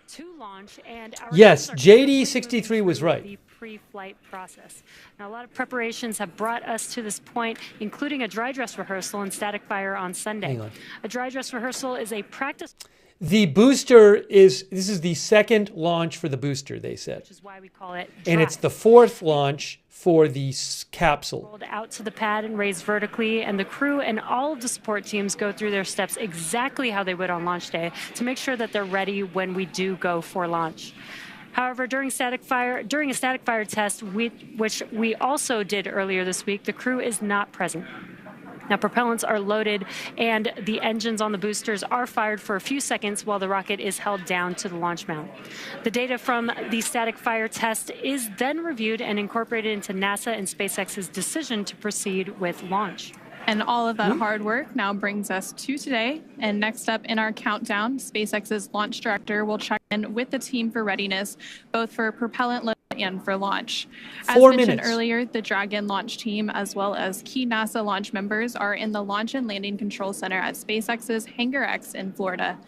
to launch, and our Yes, teams are JD63 was right. the pre-flight process. Now, a lot of preparations have brought us to this point, including a dry dress rehearsal and static fire on Sunday. Hang on. A dry dress rehearsal is a practice. The booster this is the second launch for the booster, they said. Which is why we call it And dry. it's the fourth launch for the capsule. Rolled out to the pad and raised vertically, and the crew and all of the support teams go through their steps exactly how they would on launch day to make sure that they're ready when we do go for launch. However, during a static fire test, which we also did earlier this week, the crew is not present. Now, propellants are loaded and the engines on the boosters are fired for a few seconds while the rocket is held down to the launch mount. The data from the static fire test is then reviewed and incorporated into NASA and SpaceX's decision to proceed with launch. And all of that hard work now brings us to today. And next up in our countdown, SpaceX's launch director will check in with the team for readiness, both for propellant load and for launch. As 4 mentioned minutes. earlier, the Dragon launch team, as well as key NASA launch members, are in the Launch and Landing Control Center at SpaceX's Hangar X in Florida.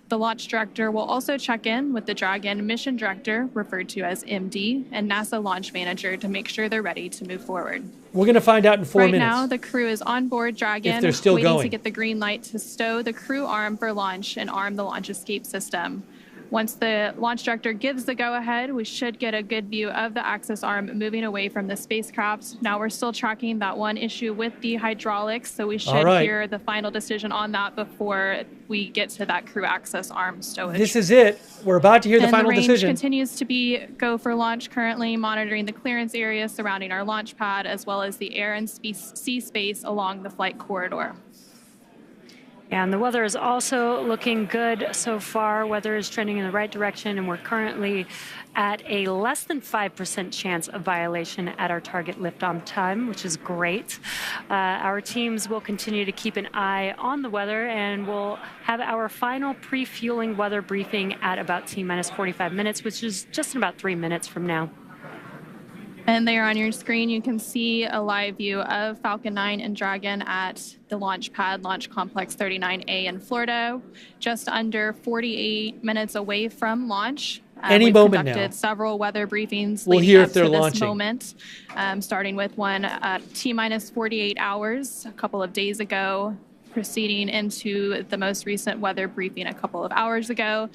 The launch director will also check in with the Dragon mission director, referred to as MD, and NASA launch manager to make sure they're ready to move forward. We're going to find out in 4 Right minutes. now, the crew is on board Dragon, If they're still waiting going. to get the green light to stow the crew arm for launch and arm the launch escape system. Once the launch director gives the go-ahead, we should get a good view of the access arm moving away from the spacecraft. Now we're still tracking that one issue with the hydraulics, so we should hear the final decision on that before we get to that crew access arm stowage. This is it. We're about to hear the final range decision. Continues to be go for launch, currently monitoring the clearance area surrounding our launch pad, as well as the air and sea space along the flight corridor. And the weather is also looking good so far. Weather is trending in the right direction, and we're currently at a less than 5% chance of violation at our target lift-on time, which is great. Our teams will continue to keep an eye on the weather, and we'll have our final pre-fueling weather briefing at about T-minus 45 minutes, which is just in about 3 minutes from now. And there on your screen, you can see a live view of Falcon 9 and Dragon at the launch pad, Launch Complex 39A in Florida, just under 48 minutes away from launch. Any we've moment conducted now. several weather briefings We'll leading hear up if they're to this launching. moment, starting with one at T-minus 48 hours a couple of days ago, proceeding into the most recent weather briefing a couple of hours ago.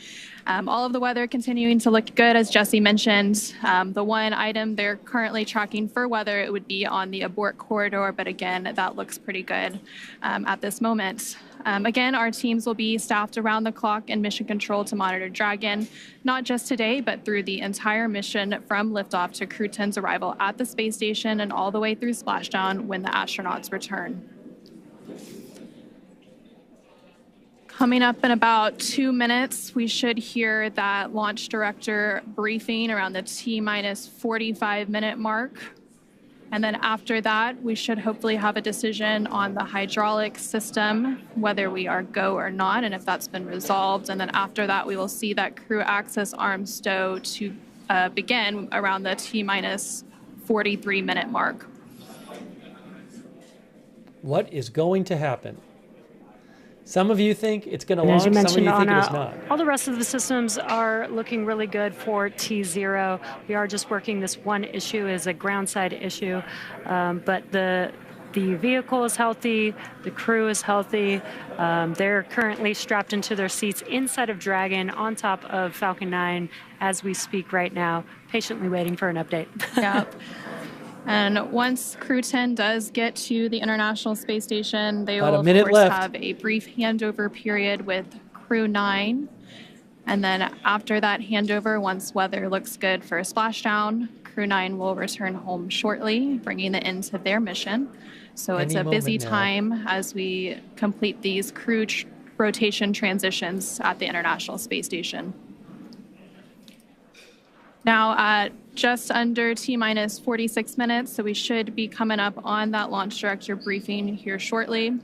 All of the weather continuing to look good, as Jesse mentioned. The one item they're currently tracking for weather, it would be on the abort corridor, but again, that looks pretty good at this moment. Again, our teams will be staffed around the clock in mission control to monitor Dragon, not just today, but through the entire mission from liftoff to Crew-10's arrival at the space station and all the way through splashdown when the astronauts return. Coming up in about 2 minutes, we should hear that launch director briefing around the T-minus 45-minute mark. And then after that, we should hopefully have a decision on the hydraulic system, whether we are go or not, and if that's been resolved. And then after that, we will see that crew access arm stow to begin around the T-minus 43-minute mark. What is going to happen? Some of you think it's going to And launch, as you some of mentioned, you think it is Anna, not. all the rest of the systems are looking really good for T0. We are just working this one issue as a ground side issue, but the vehicle is healthy, the crew is healthy. They're currently strapped into their seats inside of Dragon on top of Falcon 9 as we speak right now, patiently waiting for an update. Yep. And once Crew-10 does get to the International Space Station, they will, of course, have a brief handover period with Crew-9. And then after that handover, once weather looks good for a splashdown, Crew-9 will return home shortly, bringing the end to their mission. So it's a busy time as we complete these crew rotation transitions at the International Space Station. Now at just under T-minus 46 minutes, so we should be coming up on that launch director briefing here shortly.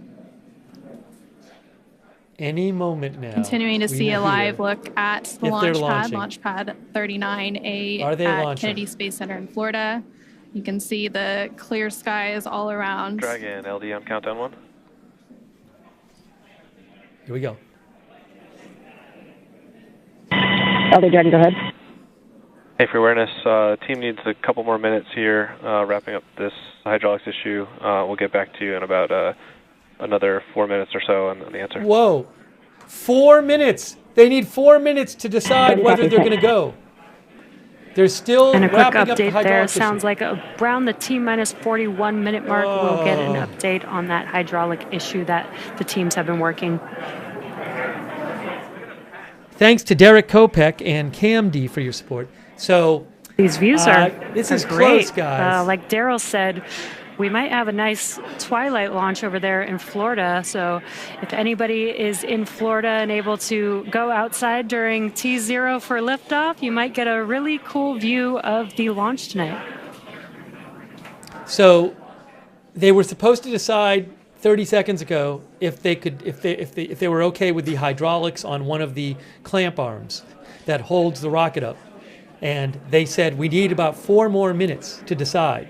Any moment now. Continuing to see a live look at the launch pad 39A Are they at launching? Kennedy Space Center in Florida. You can see the clear skies all around. Dragon, LD on countdown 1. Here we go. LD Dragon, go ahead. Hey, for awareness, team needs a couple more minutes here, wrapping up this hydraulics issue. We'll get back to you in about another 4 minutes or so on the answer. Whoa. 4 minutes. They need 4 minutes to decide whether they're going to go. They're still and a quick wrapping update up the there. hydraulics Sounds issue. like around the T-minus 41 minute mark, we'll get an update on that hydraulic issue that the teams have been working. Thanks to Derek Kopech and Cam D for your support. So these views are this is great, close, guys. Like Daryl said, we might have a nice twilight launch over there in Florida. So if anybody is in Florida and able to go outside during T0 for liftoff, you might get a really cool view of the launch tonight. So they were supposed to decide 30 seconds ago if they were okay with the hydraulics on one of the clamp arms that holds the rocket up. And they said we need about 4 more minutes to decide.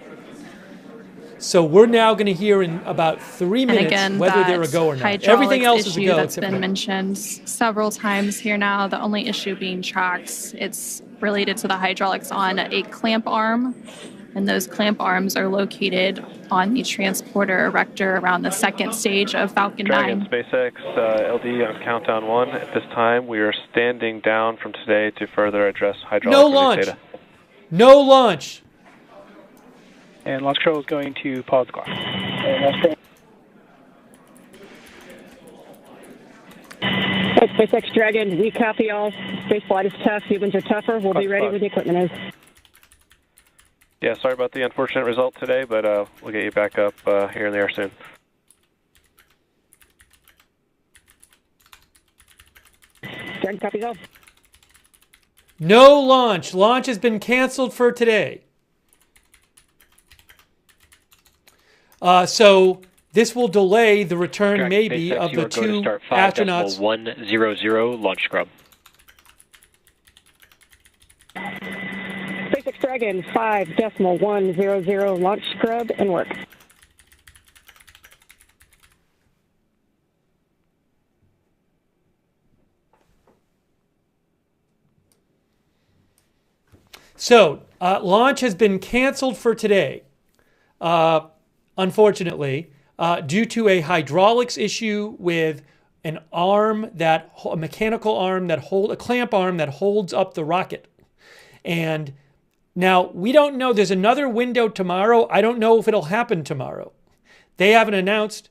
So we're now going to hear in about 3 minutes again, whether they're a go or not. Everything else is a go. That's been mentioned several times here now. The only issue being tracked, it's related to the hydraulics on a clamp arm. And those clamp arms are located on the transporter erector around the second stage of Falcon 9. Dragon, SpaceX, LD on countdown 1. At this time, we are standing down from today to further address hydraulic No launch. data. No launch. And launch control is going to pause the clock. Hey, SpaceX Dragon, we copy all. Space flight is tough. Humans are tougher. We'll be ready when the equipment is. Yeah, sorry about the unfortunate result today, but we'll get you back up here in the air soon. Dragon, copy all. No launch. Launch has been canceled for today. So this will delay the return, Dragon, maybe, SpaceX, of the 2 start astronauts. 5.100 launch scrub. SpaceX Dragon, 5.100 launch scrub and work. So launch has been canceled for today, unfortunately, due to a hydraulics issue with an arm that a mechanical arm that a clamp arm that holds up the rocket. And now we don't know. There's another window tomorrow. I don't know if it'll happen tomorrow. They haven't announced.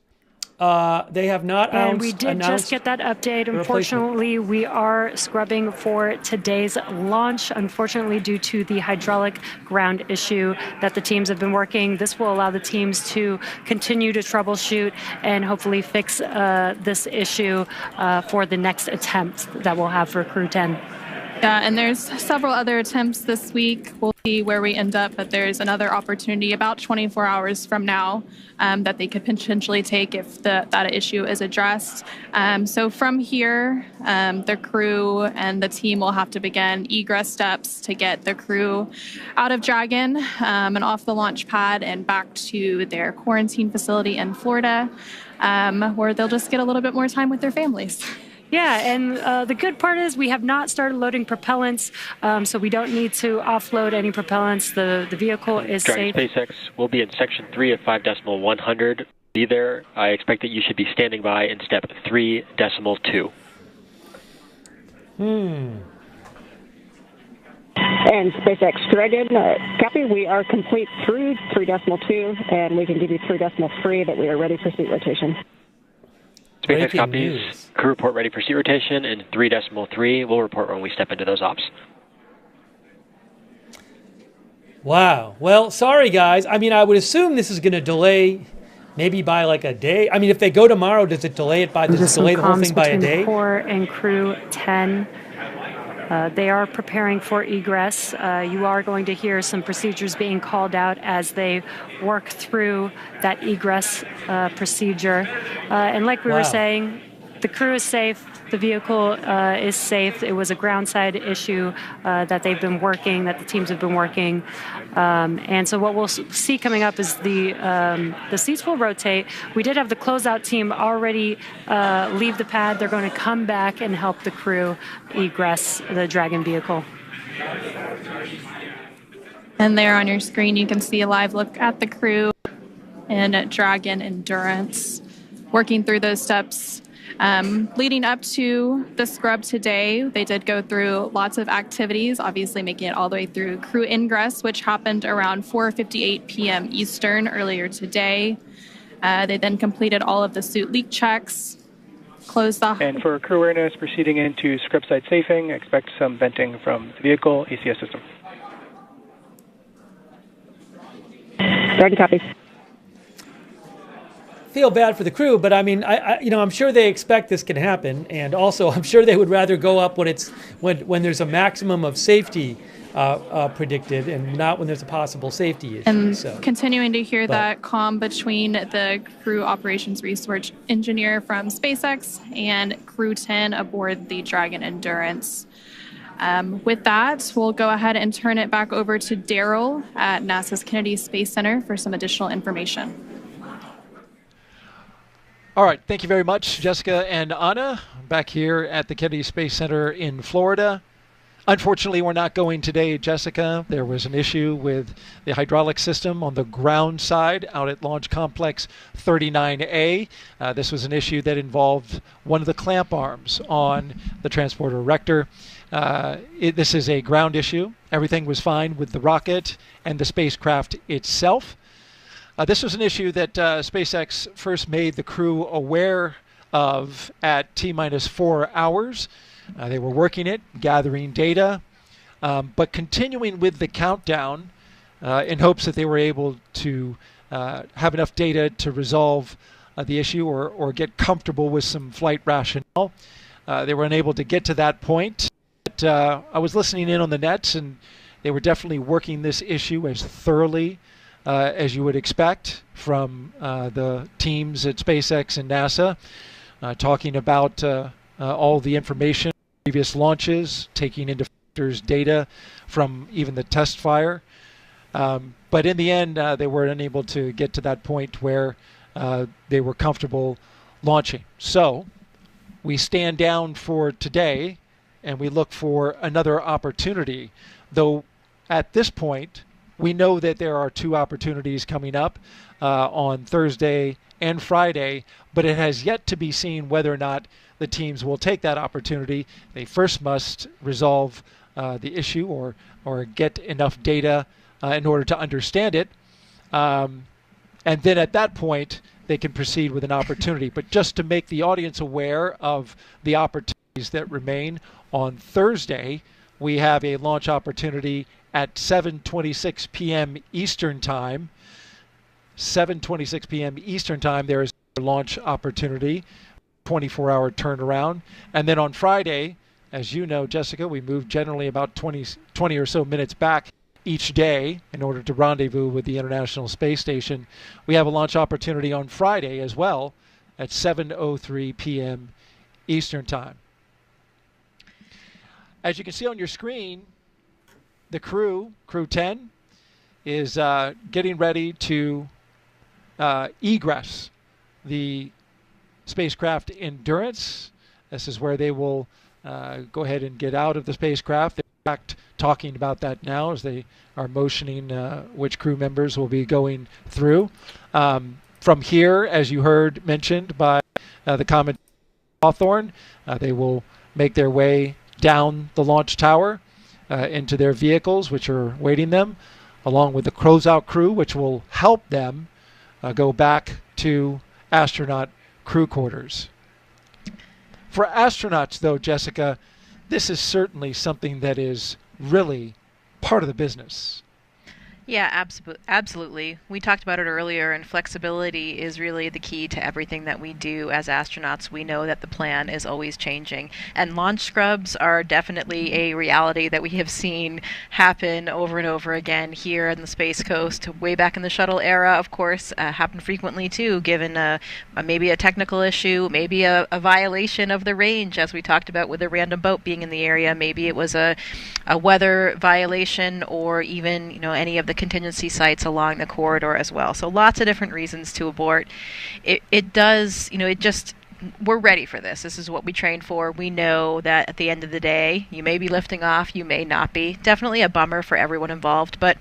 They have not announced. And we did just get that update. Unfortunately, we are scrubbing for today's launch. Unfortunately, due to the hydraulic ground issue that the teams have been working, this will allow the teams to continue to troubleshoot and hopefully fix this issue for the next attempt that we'll have for Crew-10. Yeah, and there's several other attempts this week. We'll see where we end up, but there's another opportunity about 24 hours from now that they could potentially take if that issue is addressed. So from here, the crew and the team will have to begin egress steps to get the crew out of Dragon and off the launch pad and back to their quarantine facility in Florida, where they'll just get a little bit more time with their families. Yeah, and the good part is we have not started loading propellants, so we don't need to offload any propellants. The vehicle is Dragon, safe. SpaceX will be in section 3 of 5.100. Be there. I expect that you should be standing by in step 3.2. And SpaceX Dragon, copy. We are complete through 3.2, and we can give you 3.3 that we are ready for seat rotation. SpaceX copies. Crew report ready for seat rotation, and 3.3 will report when we step into those ops. Wow. Well, sorry, guys. I mean, I would assume this is going to delay maybe by like a day. I mean, if they go tomorrow, does it delay it by, does it delay the whole thing by a day? Core and Crew-10. They are preparing for egress. You are going to hear some procedures being called out as they work through that egress procedure. And like we were saying, The crew is safe. The vehicle is safe. It was a ground side issue that they've been working, that the teams have been working. And so what we'll see coming up is the seats will rotate. We did have the closeout team already leave the pad. They're going to come back and help the crew egress the Dragon vehicle. And there on your screen, you can see a live look at the crew in Dragon Endurance, working through those steps. Leading up to the scrub today, they did go through lots of activities, obviously making it all the way through crew ingress, which happened around 4:58 p.m. Eastern earlier today. They then completed all of the suit leak checks, closed the... And for crew awareness, proceeding into scrub site safing, expect some venting from the vehicle ACS system. Ready, copy. Feel bad for the crew, but I mean, I'm sure they expect this can happen, and also I'm sure they would rather go up when there's a maximum of safety predicted, and not when there's a possible safety issue. And continuing to hear that comm between the crew operations research engineer from SpaceX and Crew-10 aboard the Dragon Endurance. With that, we'll go ahead and turn it back over to Daryl at NASA's Kennedy Space Center for some additional information. All right, thank you very much, Jessica and Anna, back here at the Kennedy Space Center in Florida. Unfortunately, we're not going today, Jessica. There was an issue with the hydraulic system on the ground side out at Launch Complex 39A. This was an issue that involved one of the clamp arms on the transporter erector. This is a ground issue. Everything was fine with the rocket and the spacecraft itself. This was an issue that SpaceX first made the crew aware of at T-minus 4 hours. They were working it, gathering data, but continuing with the countdown in hopes that they were able to have enough data to resolve the issue or get comfortable with some flight rationale. They were unable to get to that point. But, I was listening in on the nets, and they were definitely working this issue as thoroughly as you would expect from the teams at SpaceX and NASA, talking about all the information, previous launches, taking into factors data from even the test fire. But in the end, they were unable to get to that point where they were comfortable launching. So we stand down for today, and we look for another opportunity, though at this point, we know that there are two opportunities coming up on Thursday and Friday, but it has yet to be seen whether or not the teams will take that opportunity. They first must resolve the issue or get enough data in order to understand it. And then at that point, they can proceed with an opportunity. But just to make the audience aware of the opportunities that remain, on Thursday, we have a launch opportunity at 7:26 p.m. Eastern Time. 7:26 p.m. Eastern Time, there is a launch opportunity, 24-hour turnaround. And then on Friday, as you know, Jessica, we move generally about 20 or so minutes back each day in order to rendezvous with the International Space Station. We have a launch opportunity on Friday as well at 7:03 p.m. Eastern Time. As you can see on your screen, the Crew-10, is getting ready to egress the spacecraft Endurance. This is where they will go ahead and get out of the spacecraft. They're in fact talking about that now as they are motioning which crew members will be going through. From here, as you heard mentioned by the commentator Hawthorne, they will make their way down the launch tower into their vehicles, which are waiting them, along with the closeout crew, which will help them go back to astronaut crew quarters. For astronauts, though, Jessica, this is certainly something that is really part of the business. Yeah, absolutely. We talked about it earlier, and flexibility is really the key to everything that we do as astronauts. We know that the plan is always changing, and launch scrubs are definitely a reality that we have seen happen over and over again here on the Space Coast. Way back in the shuttle era, of course, happened frequently too, given maybe a technical issue, maybe a violation of the range, as we talked about with a random boat being in the area. Maybe it was a weather violation, or even any of the contingency sites along the corridor as well. So lots of different reasons to abort. It does, we're ready for this. This is what we trained for. We know that at the end of the day, you may be lifting off, you may not be. Definitely a bummer for everyone involved, but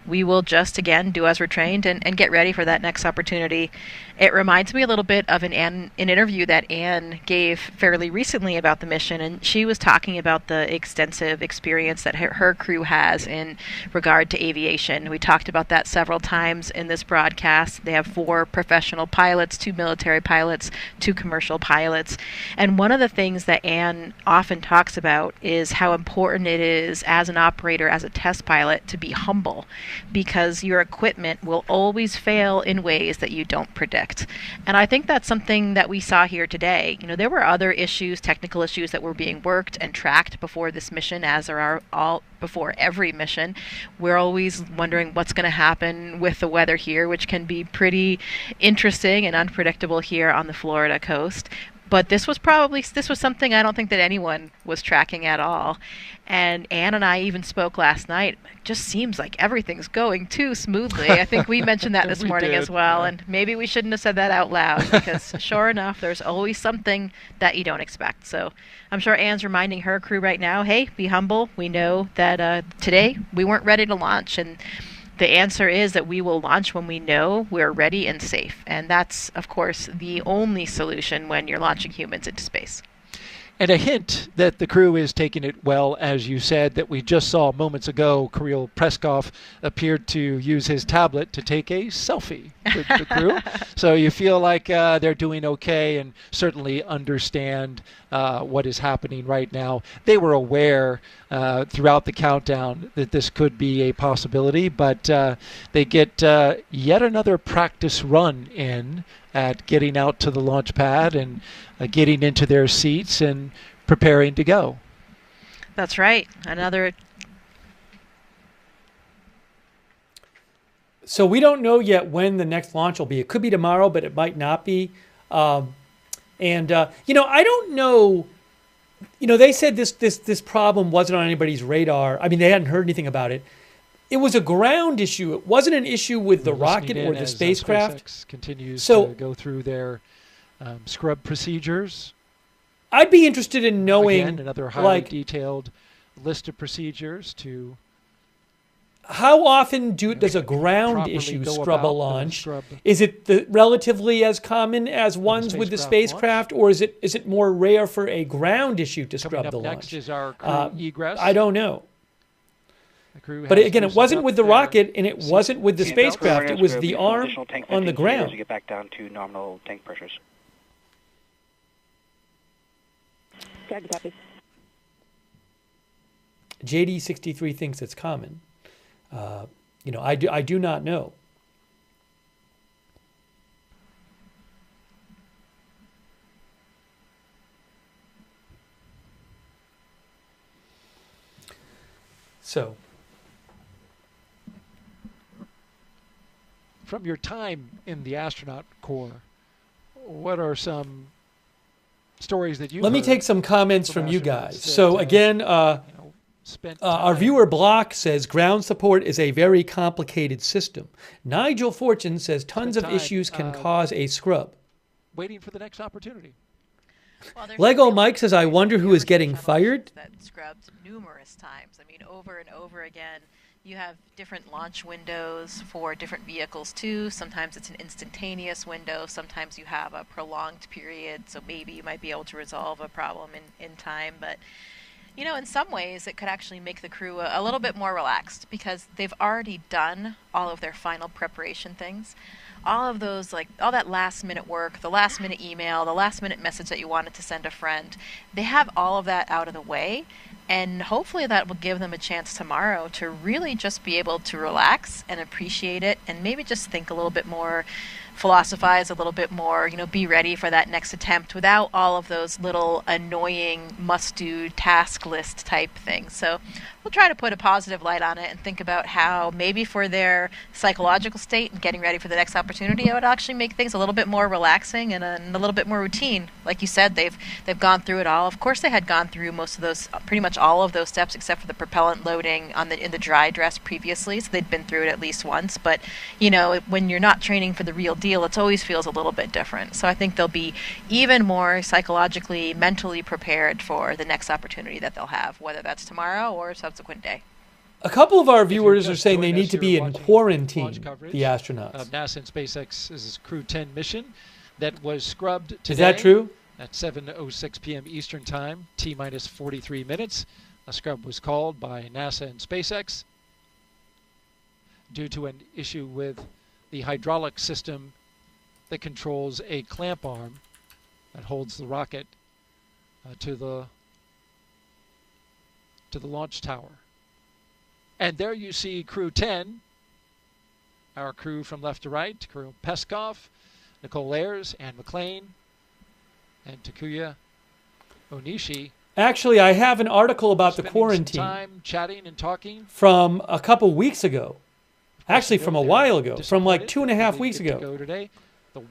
we will just, again, do as we're trained and get ready for that next opportunity. It reminds me a little bit of an interview that Anne gave fairly recently about the mission, and she was talking about the extensive experience that her crew has in regard to aviation. We talked about that several times in this broadcast. They have 4 professional pilots, 2 military pilots, 2 commercial pilots. And one of the things that Anne often talks about is how important it is as an operator, as a test pilot, to be humble, because your equipment will always fail in ways that you don't predict. And I think that's something that we saw here today. There were other issues, technical issues, that were being worked and tracked before this mission, as there are all before every mission. We're always wondering what's going to happen with the weather here, which can be pretty interesting and unpredictable here on the Florida coast. But this was something I don't think that anyone was tracking at all. And Anne and I even spoke last night. It just seems like everything's going too smoothly. I think we mentioned that this morning as well. Yeah. And maybe we shouldn't have said that out loud, because sure enough, there's always something that you don't expect. So I'm sure Anne's reminding her crew right now, hey, be humble. We know that today we weren't ready to launch. And the answer is that we will launch when we know we're ready and safe. And that's, of course, the only solution when you're launching humans into space. And a hint that the crew is taking it well, as you said, that we just saw moments ago. Kirill Preskov appeared to use his tablet to take a selfie with the crew. So you feel like they're doing okay, and certainly understand what is happening right now. They were aware throughout the countdown that this could be a possibility, but they get yet another practice run in at getting out to the launch pad and getting into their seats and preparing to go. That's right. Another. So we don't know yet when the next launch will be. It could be tomorrow, but it might not be. I don't know. They said this problem wasn't on anybody's radar. I mean, they hadn't heard anything about it. It was a ground issue. It wasn't an issue with the rocket or the spacecraft. SpaceX continues to go through their scrub procedures. I'd be interested in knowing, again, another highly detailed list of procedures to. How often does a ground issue scrub a launch? Is it relatively as common as ones with the spacecraft, or is it more rare for a ground issue to scrub the launch? Next is our crew egress. I don't know. But again, it wasn't with the rocket, and it wasn't with the spacecraft. It was the arm on the ground. To get back down to nominal tank pressures. JD63 thinks it's common. I do not know. So. From your time in the astronaut corps, what are some stories that you Let me take some comments from you guys. So again, our viewer Block says ground support is a very complicated system. Nigel Fortune says tons of issues can cause a scrub. Waiting for the next opportunity. Well, Lego Mike says, I wonder who is getting fired. That scrubbed numerous times. I mean, over and over again. You have different launch windows for different vehicles too. Sometimes it's an instantaneous window. Sometimes you have a prolonged period. So maybe you might be able to resolve a problem in time. But, in some ways it could actually make the crew a little bit more relaxed, because they've already done all of their final preparation things. All of those, all that last minute work, the last minute email, the last minute message that you wanted to send a friend, they have all of that out of the way. And hopefully that will give them a chance tomorrow to really just be able to relax and appreciate it, and maybe just think a little bit more, philosophize a little bit more, be ready for that next attempt without all of those little annoying must-do task list type things. So we'll try to put a positive light on it and think about how maybe for their psychological state and getting ready for the next opportunity, it would actually make things a little bit more relaxing and a little bit more routine. Like you said, they've gone through it all. Of course, they had gone through most of those, pretty much all of those steps, except for the propellant loading in the dry dress previously. So they'd been through it at least once. But when you're not training for the real deal, it always feels a little bit different. So I think they'll be even more psychologically, mentally prepared for the next opportunity that they'll have, whether that's tomorrow or a subsequent day. A couple of our viewers are saying they need to be in quarantine, the astronauts. NASA and SpaceX's Crew-10 mission that was scrubbed today. Is that true? At 7:06 p.m. Eastern Time, T-minus 43 minutes. A scrub was called by NASA and SpaceX due to an issue with the hydraulic system that controls a clamp arm that holds the rocket to the launch tower. And there you see Crew-10, our crew from left to right, Kirill Peskov, Nicole Ayers, Ann McLean, and Takuya Onishi. Actually, I have an article about the quarantine time chatting and talking from a couple weeks ago. Actually, from a while ago, from like 2.5 weeks ago.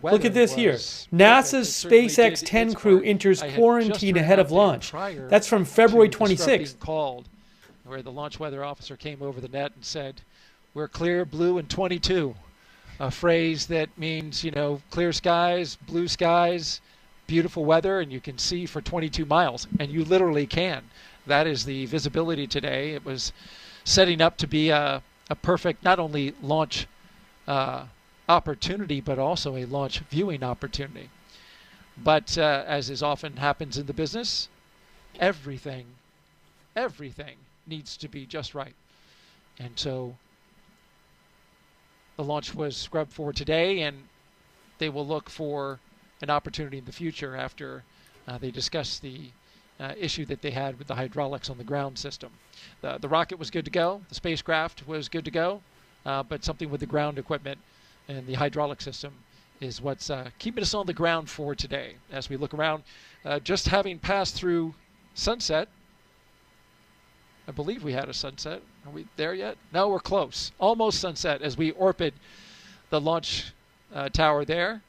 Look at this here. NASA's SpaceX 10 crew enters quarantine ahead of launch. That's from February 26th. Called, where the launch weather officer came over the net and said, "We're clear, blue, and 22." A phrase that means, clear skies, blue skies, beautiful weather, and you can see for 22 miles. And you literally can. That is the visibility today. It was setting up to be a perfect, not only launch opportunity, but also a launch viewing opportunity. But as is often happens in the business, everything needs to be just right. And so the launch was scrubbed for today, and they will look for an opportunity in the future after they discuss the issue that they had with the hydraulics on the ground system. The rocket was good to go. The spacecraft was good to go, but something with the ground equipment and the hydraulic system is what's keeping us on the ground for today. As we look around, just having passed through sunset, I believe we had a sunset. Are we there yet? No, we're close. Almost sunset as we orbit the launch tower there.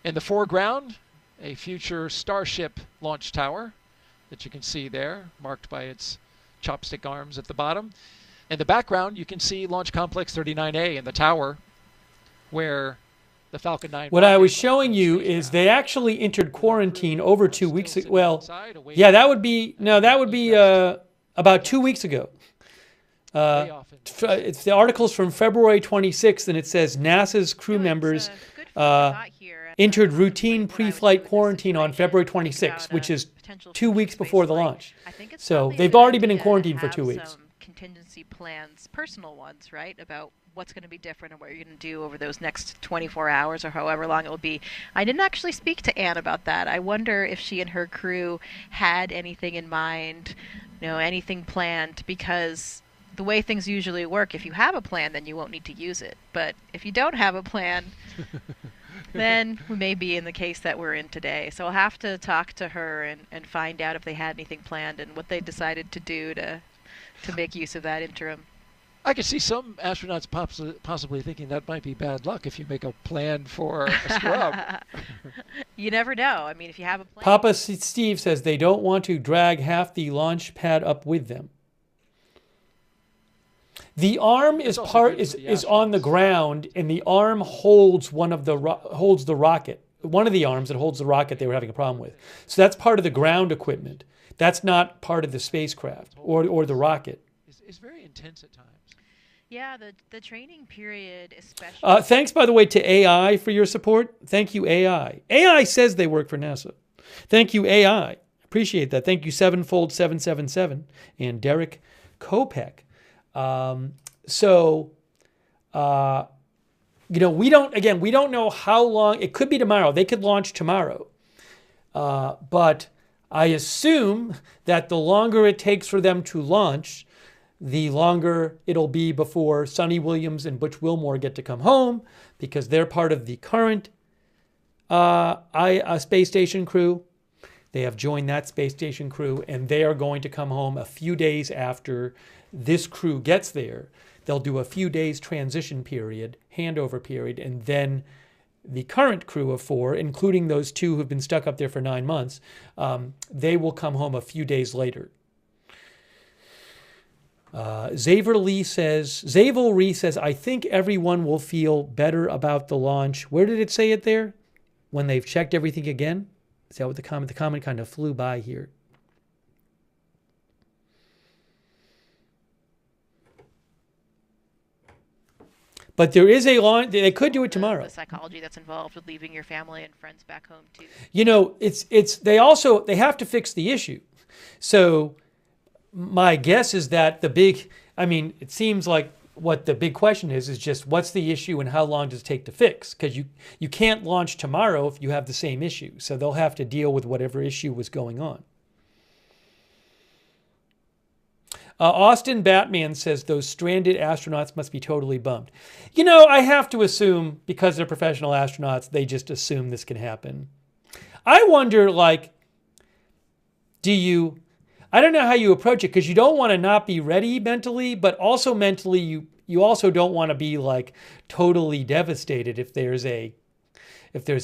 In the foreground, a future Starship launch tower that you can see there, marked by its chopstick arms at the bottom. In the background, you can see Launch Complex 39A in the tower where the Falcon 9... What I was showing you is they actually entered quarantine over 2 weeks ago. Well, yeah, that would be about 2 weeks ago. It's the article's from February 26th, and it says NASA's crew members entered routine pre-flight quarantine on February 26th, which is 2 weeks before the launch. So they've already been in quarantine for 2 weeks. Contingency plans, personal ones, right, about what's going to be different and what you're going to do over those next 24 hours or however long it will be. I didn't actually speak to Anne about that. I wonder if she and her crew had anything in mind, anything planned, because the way things usually work, if you have a plan, then you won't need to use it. But if you don't have a plan, then we may be in the case that we're in today. So I'll have to talk to her and find out if they had anything planned and what they decided to do to make use of that interim. I could see some astronauts possibly thinking that might be bad luck if you make a plan for a scrub. You never know. I mean, if you have a plan... Papa Steve says they don't want to drag half the launch pad up with them. The arm is on the ground, and the arm holds holds the rocket. One of the arms that holds the rocket they were having a problem with. So that's part of the ground equipment. That's not part of the spacecraft or the rocket. It's very intense at times. Yeah, the training period especially. Thanks, by the way, to AI for your support. Thank you, AI. AI says they work for NASA. Thank you, AI. Appreciate that. Thank you, Sevenfold 777 and Derek Kopek. We don't know how long. It could be tomorrow. They could launch tomorrow. But I assume that the longer it takes for them to launch, the longer it'll be before Suni Williams and Butch Wilmore get to come home, because they're part of the current space station crew. They have joined that space station crew, and they are going to come home a few days after this crew gets there. They'll do a few days transition period, handover period, and then the current crew of 4, including those 2 who've been stuck up there for 9 months, they will come home a few days later. Zavel Lee says, I think everyone will feel better about the launch. Where did it say it there? When they've checked everything again? Is that what the comment? The comment kind of flew by here. But there is a launch. They could do it tomorrow. The psychology that's involved with leaving your family and friends back home too. You know, they have to fix the issue. So my guess is that it seems like what the big question is just what's the issue and how long does it take to fix? Because you can't launch tomorrow if you have the same issue. So they'll have to deal with whatever issue was going on. Austin Batman says those stranded astronauts must be totally bummed. You know, I have to assume because they're professional astronauts, they just assume this can happen. I wonder, I don't know how you approach it, because you don't want to not be ready mentally, but also mentally you also don't want to be totally devastated if there's a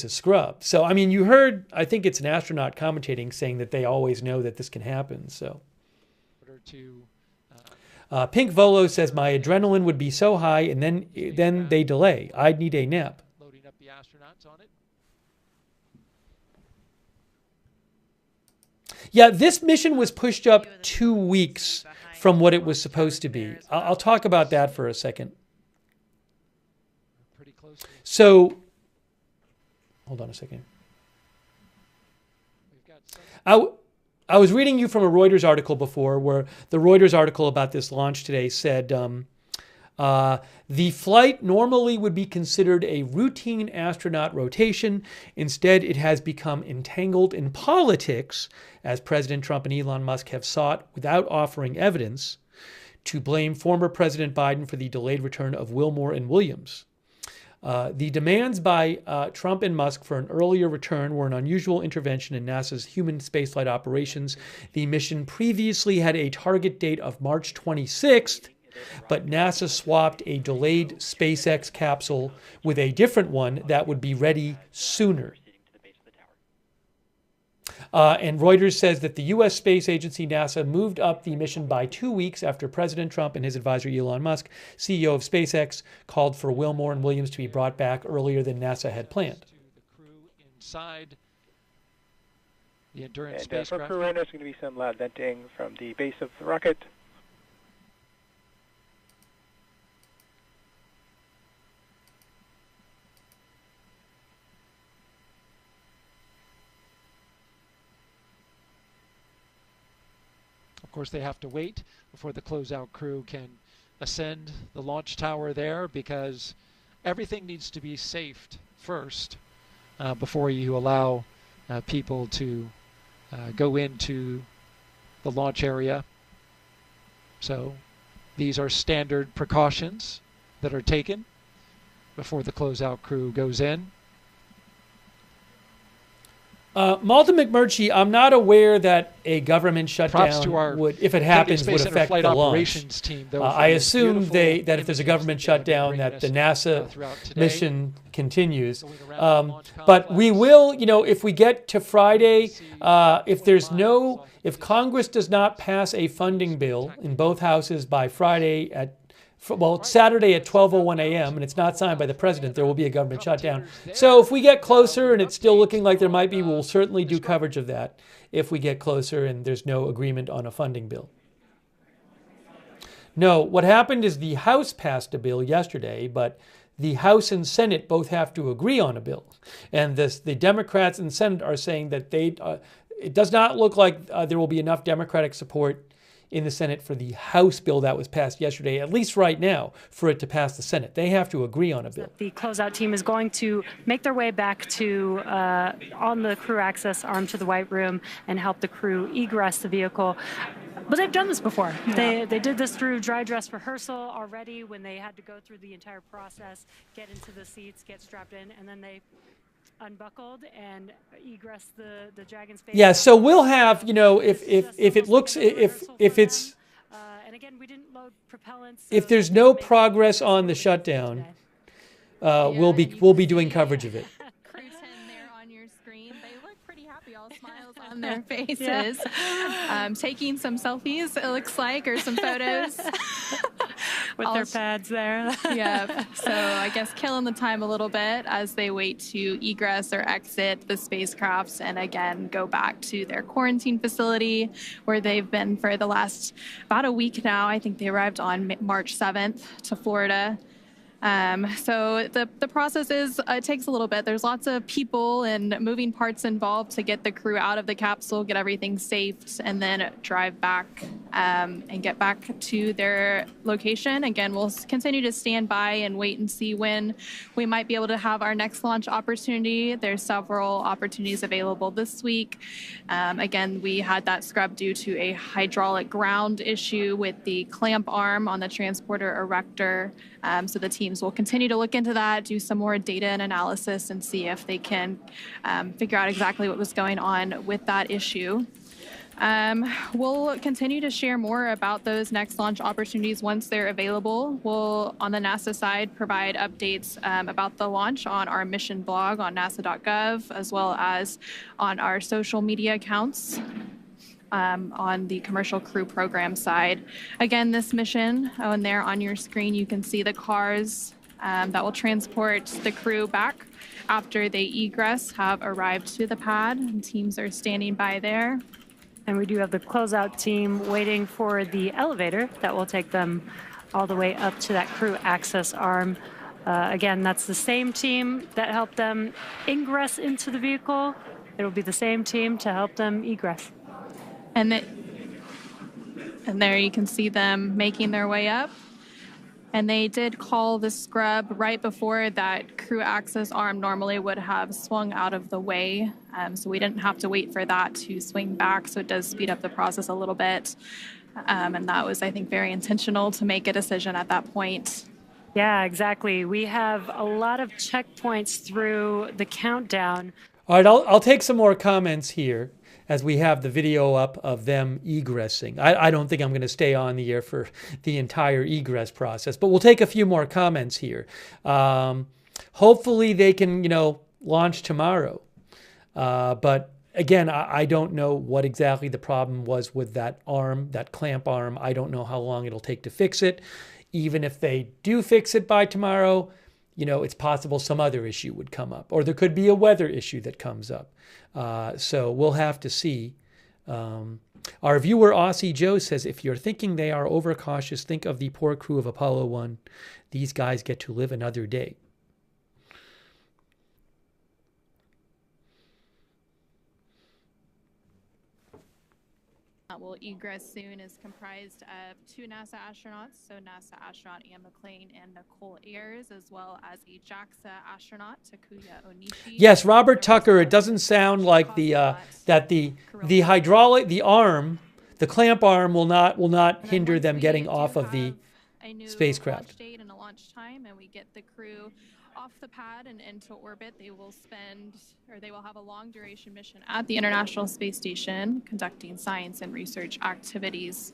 scrub. So, I mean, you heard, I think it's an astronaut commentating saying that they always know that this can happen. So, Pink Volo says my adrenaline would be so high, and then they delay. I'd need a nap. Loading up the astronauts on it. Yeah, this mission was pushed up 2 weeks from what it was supposed to be. I'll talk about that for a second. So, hold on a second. I was reading you from a Reuters article before, where the Reuters article about this launch today said the flight normally would be considered a routine astronaut rotation. Instead, it has become entangled in politics, as President Trump and Elon Musk have sought, without offering evidence, to blame former President Biden for the delayed return of Wilmore and Williams. The demands by Trump and Musk for an earlier return were an unusual intervention in NASA's human spaceflight operations. The mission previously had a target date of March 26th, but NASA swapped a delayed SpaceX capsule with a different one that would be ready sooner. And Reuters says that the U.S. space agency NASA moved up the mission by 2 weeks after President Trump and his advisor Elon Musk, CEO of SpaceX, called for Wilmore and Williams to be brought back earlier than NASA had planned. The crew inside the Endurance And spacecraft. for crew right now, there's going to be some loud venting from the base of the rocket. Of course, they have to wait before the closeout crew can ascend the launch tower there, because everything needs to be safed first before you allow people to go into the launch area. So these are standard precautions that are taken before the closeout crew goes in. Malta McMurtry, I'm not aware that a government shutdown would, if it happens, would affect the launch. Team, though, I assume that if there's a government shutdown, that the NASA mission continues. But we will, if we get to Friday, if Congress does not pass a funding bill in both houses by Friday Saturday at 12:01 a.m., and it's not signed by the president, there will be a government shutdown. So if we get closer and it's still looking like there might be, we'll certainly do coverage of that if we get closer and there's no agreement on a funding bill. No, what happened is the House passed a bill yesterday, but the House and Senate both have to agree on a bill. And the Democrats in the Senate are saying that it does not look like there will be enough Democratic support in the Senate for the House bill that was passed yesterday, at least right now, for it to pass the Senate. They have to agree on a bill. The closeout team is going to make their way back to on the crew access arm to the White Room and help the crew egress the vehicle. But they've done this before. Yeah. They did this through dry dress rehearsal already when they had to go through the entire process, get into the seats, get strapped in, and then they unbuckled and egress the Dragon space. Yeah, so we'll have, you know, if it looks, if it's, and again, we didn't load propellants. So if there's no progress on the shutdown, we'll be doing coverage of it. Crew-10 there on your screen. They look pretty happy, all smiles on their faces. Yeah. Taking some selfies, it looks like, or some photos. With their pads there. Yeah, so I guess killing the time a little bit as they wait to egress or exit the spacecrafts and again go back to their quarantine facility where they've been for the last about a week now. I think they arrived on March 7th to Florida. So the process is, it takes a little bit. There's lots of people and moving parts involved to get the crew out of the capsule, get everything safed, and then drive back and get back to their location. Again, we'll continue to stand by and wait and see when we might be able to have our next launch opportunity. There's several opportunities available this week. Again, we had that scrub due to a hydraulic ground issue with the clamp arm on the transporter erector. So the teams will continue to look into that, do some more data and analysis, and see if they can figure out exactly what was going on with that issue. We'll continue to share more about those next launch opportunities once they're available. We'll, on the NASA side, provide updates about the launch on our mission blog on nasa.gov, as well as on our social media accounts. On the commercial crew program side. Again, this mission, and there on your screen, you can see the cars that will transport the crew back after they egress have arrived to the pad, and teams are standing by there. And we do have the closeout team waiting for the elevator that will take them all the way up to that crew access arm. Again, that's the same team that helped them ingress into the vehicle. It will be the same team to help them egress. And there you can see them making their way up. And they did call the scrub right before that crew access arm normally would have swung out of the way. So we didn't have to wait for that to swing back. So it does speed up the process a little bit. And that was, I think, very intentional to make a decision at that point. Yeah, exactly. We have a lot of checkpoints through the countdown. All right, I'll take some more comments here as we have the video up of them egressing. I don't think I'm going to stay on the air for the entire egress process, but we'll take a few more comments here. Hopefully they can, launch tomorrow. But again, I don't know what exactly the problem was with that arm, that clamp arm. I don't know how long it'll take to fix it. Even if they do fix it by tomorrow, it's possible some other issue would come up, or there could be a weather issue that comes up. So we'll have to see. Our viewer, Aussie Joe, says, if you're thinking they are overcautious, think of the poor crew of Apollo 1. These guys get to live another day. Will egress soon is comprised of 2 NASA astronauts, so NASA astronaut Anne McClain and Nicole Ayers, as well as a JAXA astronaut, Takuya Onishi. Yes, Robert Tucker. It doesn't sound like the hydraulic, the arm, the clamp arm will not hinder them getting off of the spacecraft. Launch date and a launch time, and we get the crew off the pad and into orbit. They will have a long duration mission at the International Space Station conducting science and research activities.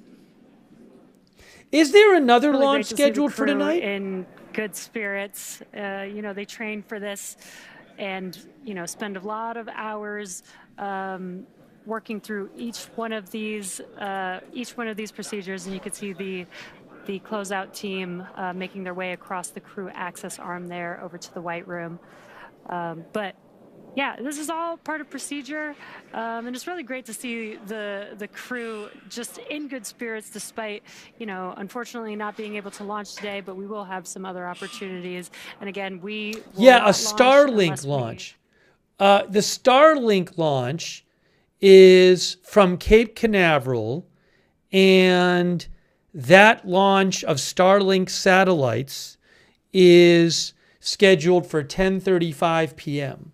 Is there another really launch scheduled for tonight? In good spirits. They train for this and, spend a lot of hours working through each one of these procedures, and you could see the closeout team making their way across the crew access arm there over to the White Room. But yeah, this is all part of procedure, and it's really great to see the crew just in good spirits despite, unfortunately not being able to launch today, but we will have some other opportunities. And again, we will a Starlink launch. The Starlink launch is from Cape Canaveral, And that launch of Starlink satellites is scheduled for 10:35 p.m.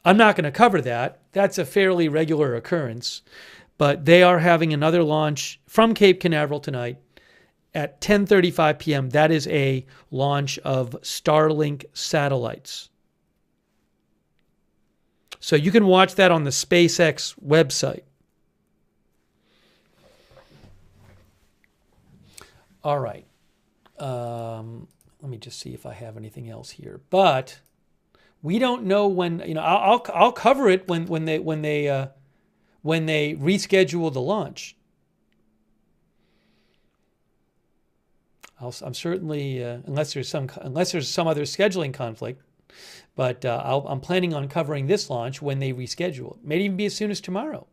I'm not going to cover that. That's a fairly regular occurrence. But they are having another launch from Cape Canaveral tonight at 10:35 p.m. That is a launch of Starlink satellites. So you can watch that on the SpaceX website. All right. Let me just see if I have anything else here. But we don't know when. I'll cover it when they reschedule the launch. I'm certainly unless there's some other scheduling conflict. But I'm planning on covering this launch when they reschedule it. May even be as soon as tomorrow.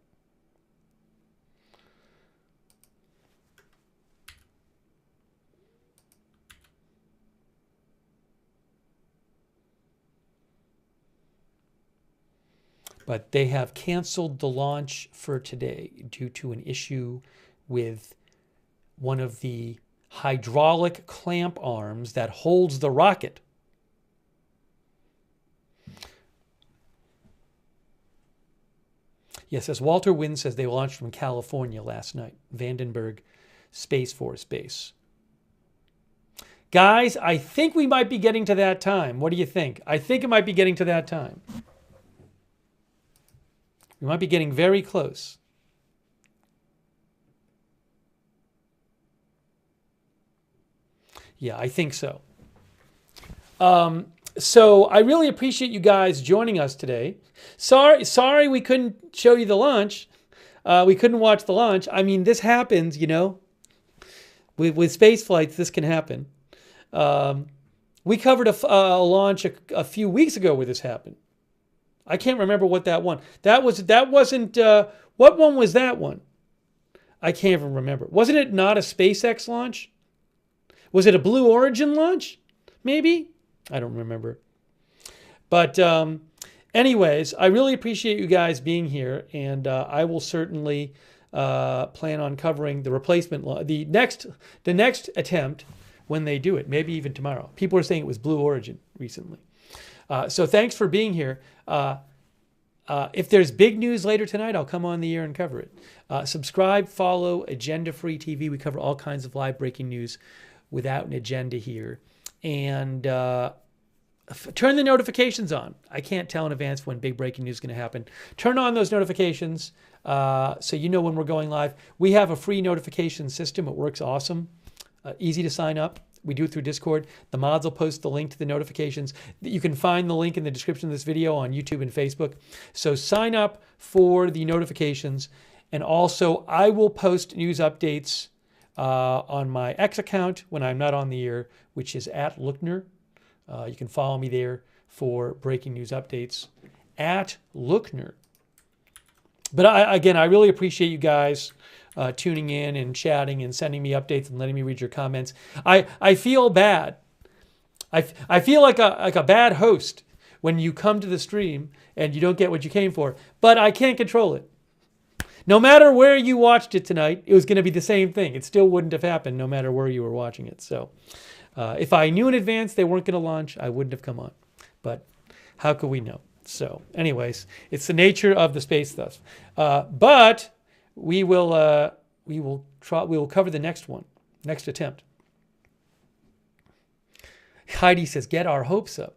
But they have canceled the launch for today due to an issue with one of the hydraulic clamp arms that holds the rocket. Yes, as Walter Wynn says, they launched from California last night, Vandenberg Space Force Base. Guys, I think we might be getting to that time. What do you think? I think it might be getting to that time. We might be getting very close. Yeah, I think so. So I really appreciate you guys joining us today. Sorry we couldn't show you the launch. We couldn't watch the launch. I mean, this happens, With space flights, this can happen. We covered a launch a few weeks ago where this happened. I can't remember what that one. That wasn't. What one was that one? I can't even remember. Wasn't it not a SpaceX launch? Was it a Blue Origin launch? Maybe? I don't remember. But anyways, I really appreciate you guys being here, and I will certainly plan on covering the replacement, the next attempt when they do it, maybe even tomorrow. People are saying it was Blue Origin recently. So thanks for being here. If there's big news later tonight, I'll come on the air and cover it. Subscribe, follow Agenda Free TV. We cover all kinds of live breaking news without an agenda here. And turn the notifications on. I can't tell in advance when big breaking news is going to happen. Turn on those notifications so you know when we're going live. We have a free notification system. It works awesome. Easy to sign up. We do it through Discord. The mods will post the link to the notifications. You can find the link in the description of this video on YouTube and Facebook. So sign up for the notifications. And also, I will post news updates on my X account when I'm not on the air, which is @Lookner. You can follow me there for breaking news updates @Lookner. But I really appreciate you guys tuning in and chatting and sending me updates and letting me read your comments. I feel bad. I feel like a bad host when you come to the stream and you don't get what you came for, but I can't control it. No matter where you watched it tonight, it was going to be the same thing. It still wouldn't have happened no matter where you were watching it. So if I knew in advance they weren't going to launch, I wouldn't have come on. But how could we know? So anyways, it's the nature of the space stuff. But we will cover the next one, next attempt. Heidi says, get our hopes up.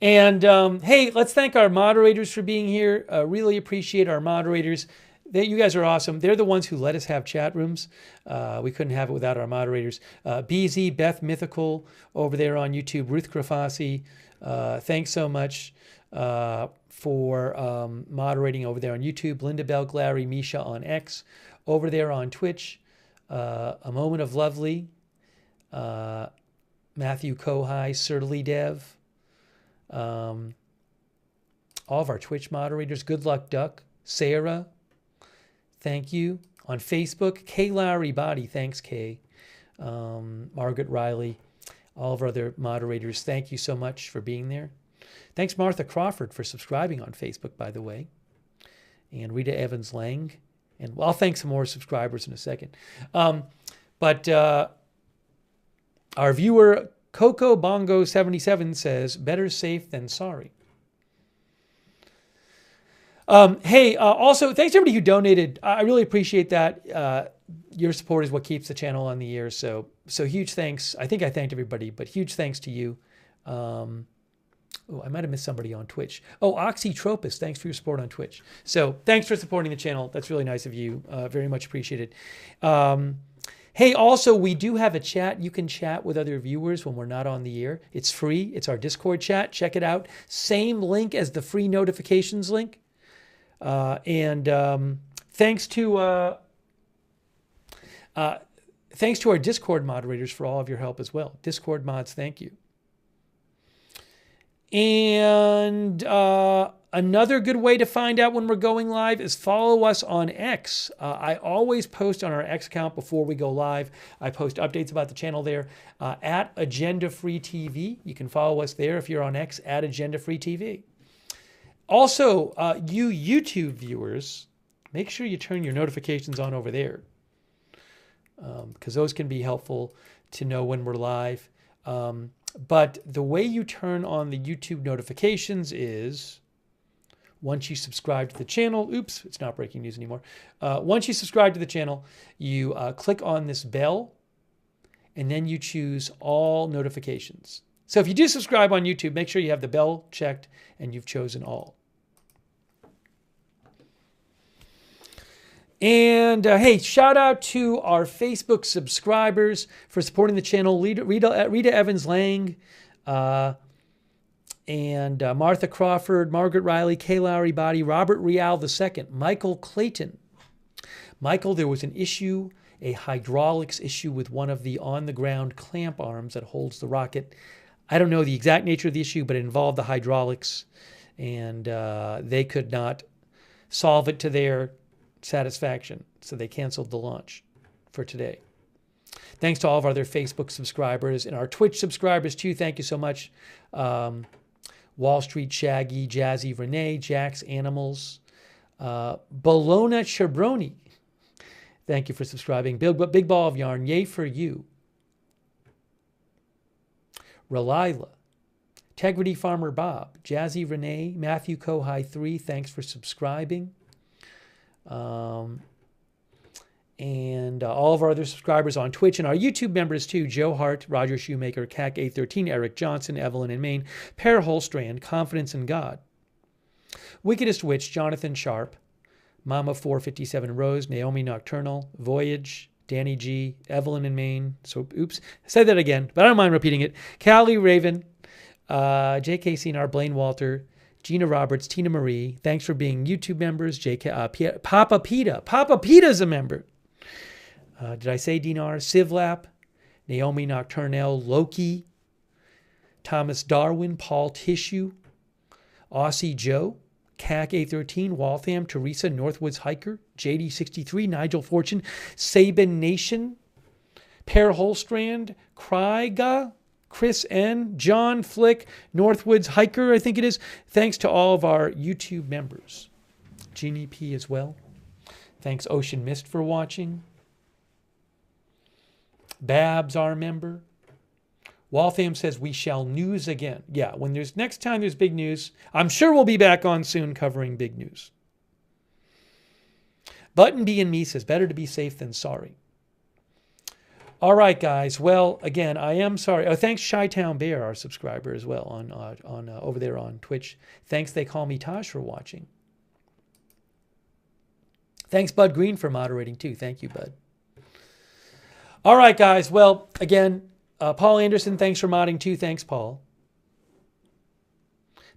Hey, let's thank our moderators for being here. Really appreciate our moderators. You guys are awesome. They're the ones who let us have chat rooms. We couldn't have it without our moderators. BZ, Beth Mythical over there on YouTube, Ruth Grafasi. Thanks so much for moderating over there on YouTube. Linda Bell, Glary, Misha on X. Over there on Twitch, A Moment of Lovely. Matthew Kohai, Certainly Dev. All of our Twitch moderators. Good Luck Duck. Sarah. Thank you. On Facebook, Kay Lowry Body. Thanks, Kay. Margaret Riley. All of our other moderators, thank you so much for being there. Thanks, Martha Crawford, for subscribing on Facebook, by the way. and Rita Evans Lang. And I'll thank some more subscribers in a second. But our viewer, Coco Bongo 77 says, better safe than sorry. Hey, also, thanks to everybody who donated. I really appreciate that. Your support is what keeps the channel on the air. So huge thanks. I think I thanked everybody, but huge thanks to you. Oh, I might have missed somebody on Twitch. Oh, Oxytropus, thanks for your support on Twitch. So thanks for supporting the channel. That's really nice of you. Very much appreciated. Hey, also, we do have a chat. You can chat with other viewers when we're not on the air. It's free. It's our Discord chat. Check it out. Same link as the free notifications link. Thanks to our Discord moderators for all of your help as well. Discord mods, thank you. And another good way to find out when we're going live is follow us on X. I always post on our X account before we go live. I post updates about the channel there at Agenda Free TV. You can follow us there if you're on X at Agenda Free TV. Also, you YouTube viewers, make sure you turn your notifications on over there because those can be helpful to know when we're live. But the way you turn on the YouTube notifications is once you subscribe to the channel, oops, it's not breaking news anymore. Once you subscribe to the channel, you click on this bell and then you choose all notifications. So if you do subscribe on YouTube, make sure you have the bell checked and you've chosen all. And hey, shout out to our Facebook subscribers for supporting the channel. Rita Evans Lang, and Martha Crawford, Margaret Riley, Kay Lowry Body, Robert Real II, Michael Clayton. Michael, there was an issue, a hydraulics issue with one of the on-the-ground clamp arms that holds the rocket. I don't know the exact nature of the issue, but it involved the hydraulics, and they could not solve it to their satisfaction, so they canceled the launch for today. Thanks to all of our other Facebook subscribers and our Twitch subscribers too. Thank you so much. Wall Street Shaggy, Jazzy Renee, Jax Animals, Bologna Chabroni. Thank you for subscribing. Big Ball of Yarn, yay for you. Relila, Integrity Farmer Bob, Jazzy Renee, Matthew Kohai 3, thanks for subscribing. And all of our other subscribers on Twitch and our YouTube members too: Joe Hart, Roger Shoemaker, CAC813, Eric Johnson, Evelyn in Maine, Per Holstrand, Confidence in God, Wickedest Witch, Jonathan Sharp, Mama 457 Rose, Naomi Nocturnal, Voyage, Danny G, Evelyn in Maine. So, oops, I said that again, but I don't mind repeating it. Callie Raven, J.K. Cnar, Blaine Walter, Gina Roberts, Tina Marie, thanks for being YouTube members. Papa Pita. Papa Pita's a member. Did I say Dinar? Sivlap, Naomi Nocturnal, Loki, Thomas Darwin, Paul Tissue, Aussie Joe, CAC813, Waltham, Teresa, Northwoods Hiker, JD63, Nigel Fortune, Sabin Nation, Per Holstrand, Kryga, Chris N., John Flick, Northwoods Hiker, I think it is. Thanks to all of our YouTube members. Jeannie P. as well. Thanks Ocean Mist for watching. Babs, our member. Waltham says we shall news again. Yeah, when there's next time there's big news, I'm sure we'll be back on soon covering big news. Button B and me says better to be safe than sorry. All right, guys. Well, again, I am sorry. Oh, thanks, Chi-Town Bear, our subscriber as well on over there on Twitch. Thanks, They Call Me Taj, for watching. Thanks, Bud Green, for moderating too. Thank you, Bud. All right, guys. Well, again, Paul Anderson, thanks for modding too. Thanks, Paul.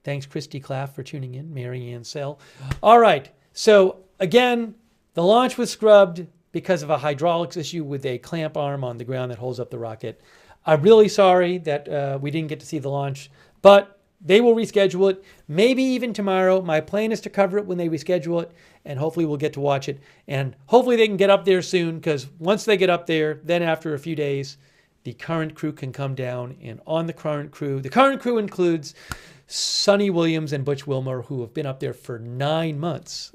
Thanks, Christy Claff, for tuning in. Mary Ann Sell. All right. So again, the launch was scrubbed because of a hydraulics issue with a clamp arm on the ground that holds up the rocket. I'm really sorry that we didn't get to see the launch, but they will reschedule it, maybe even tomorrow. My plan is to cover it when they reschedule it, and hopefully we'll get to watch it. And hopefully they can get up there soon, because once they get up there, then after a few days, the current crew can come down. And on the current crew includes Suni Williams and Butch Wilmore, who have been up there for 9 months.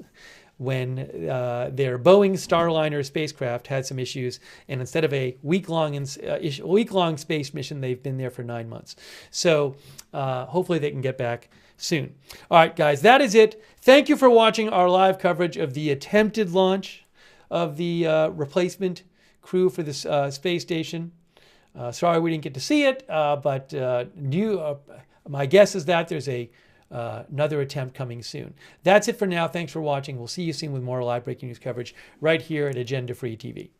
when their Boeing Starliner spacecraft had some issues, and instead of a week-long space mission, they've been there for 9 months. So hopefully they can get back soon. All right, guys, that is it. Thank you for watching our live coverage of the attempted launch of the replacement crew for this space station. Sorry we didn't get to see it, but my guess is that there's another attempt coming soon. That's it for now. Thanks for watching. We'll see you soon with more live breaking news coverage right here at Agenda Free TV.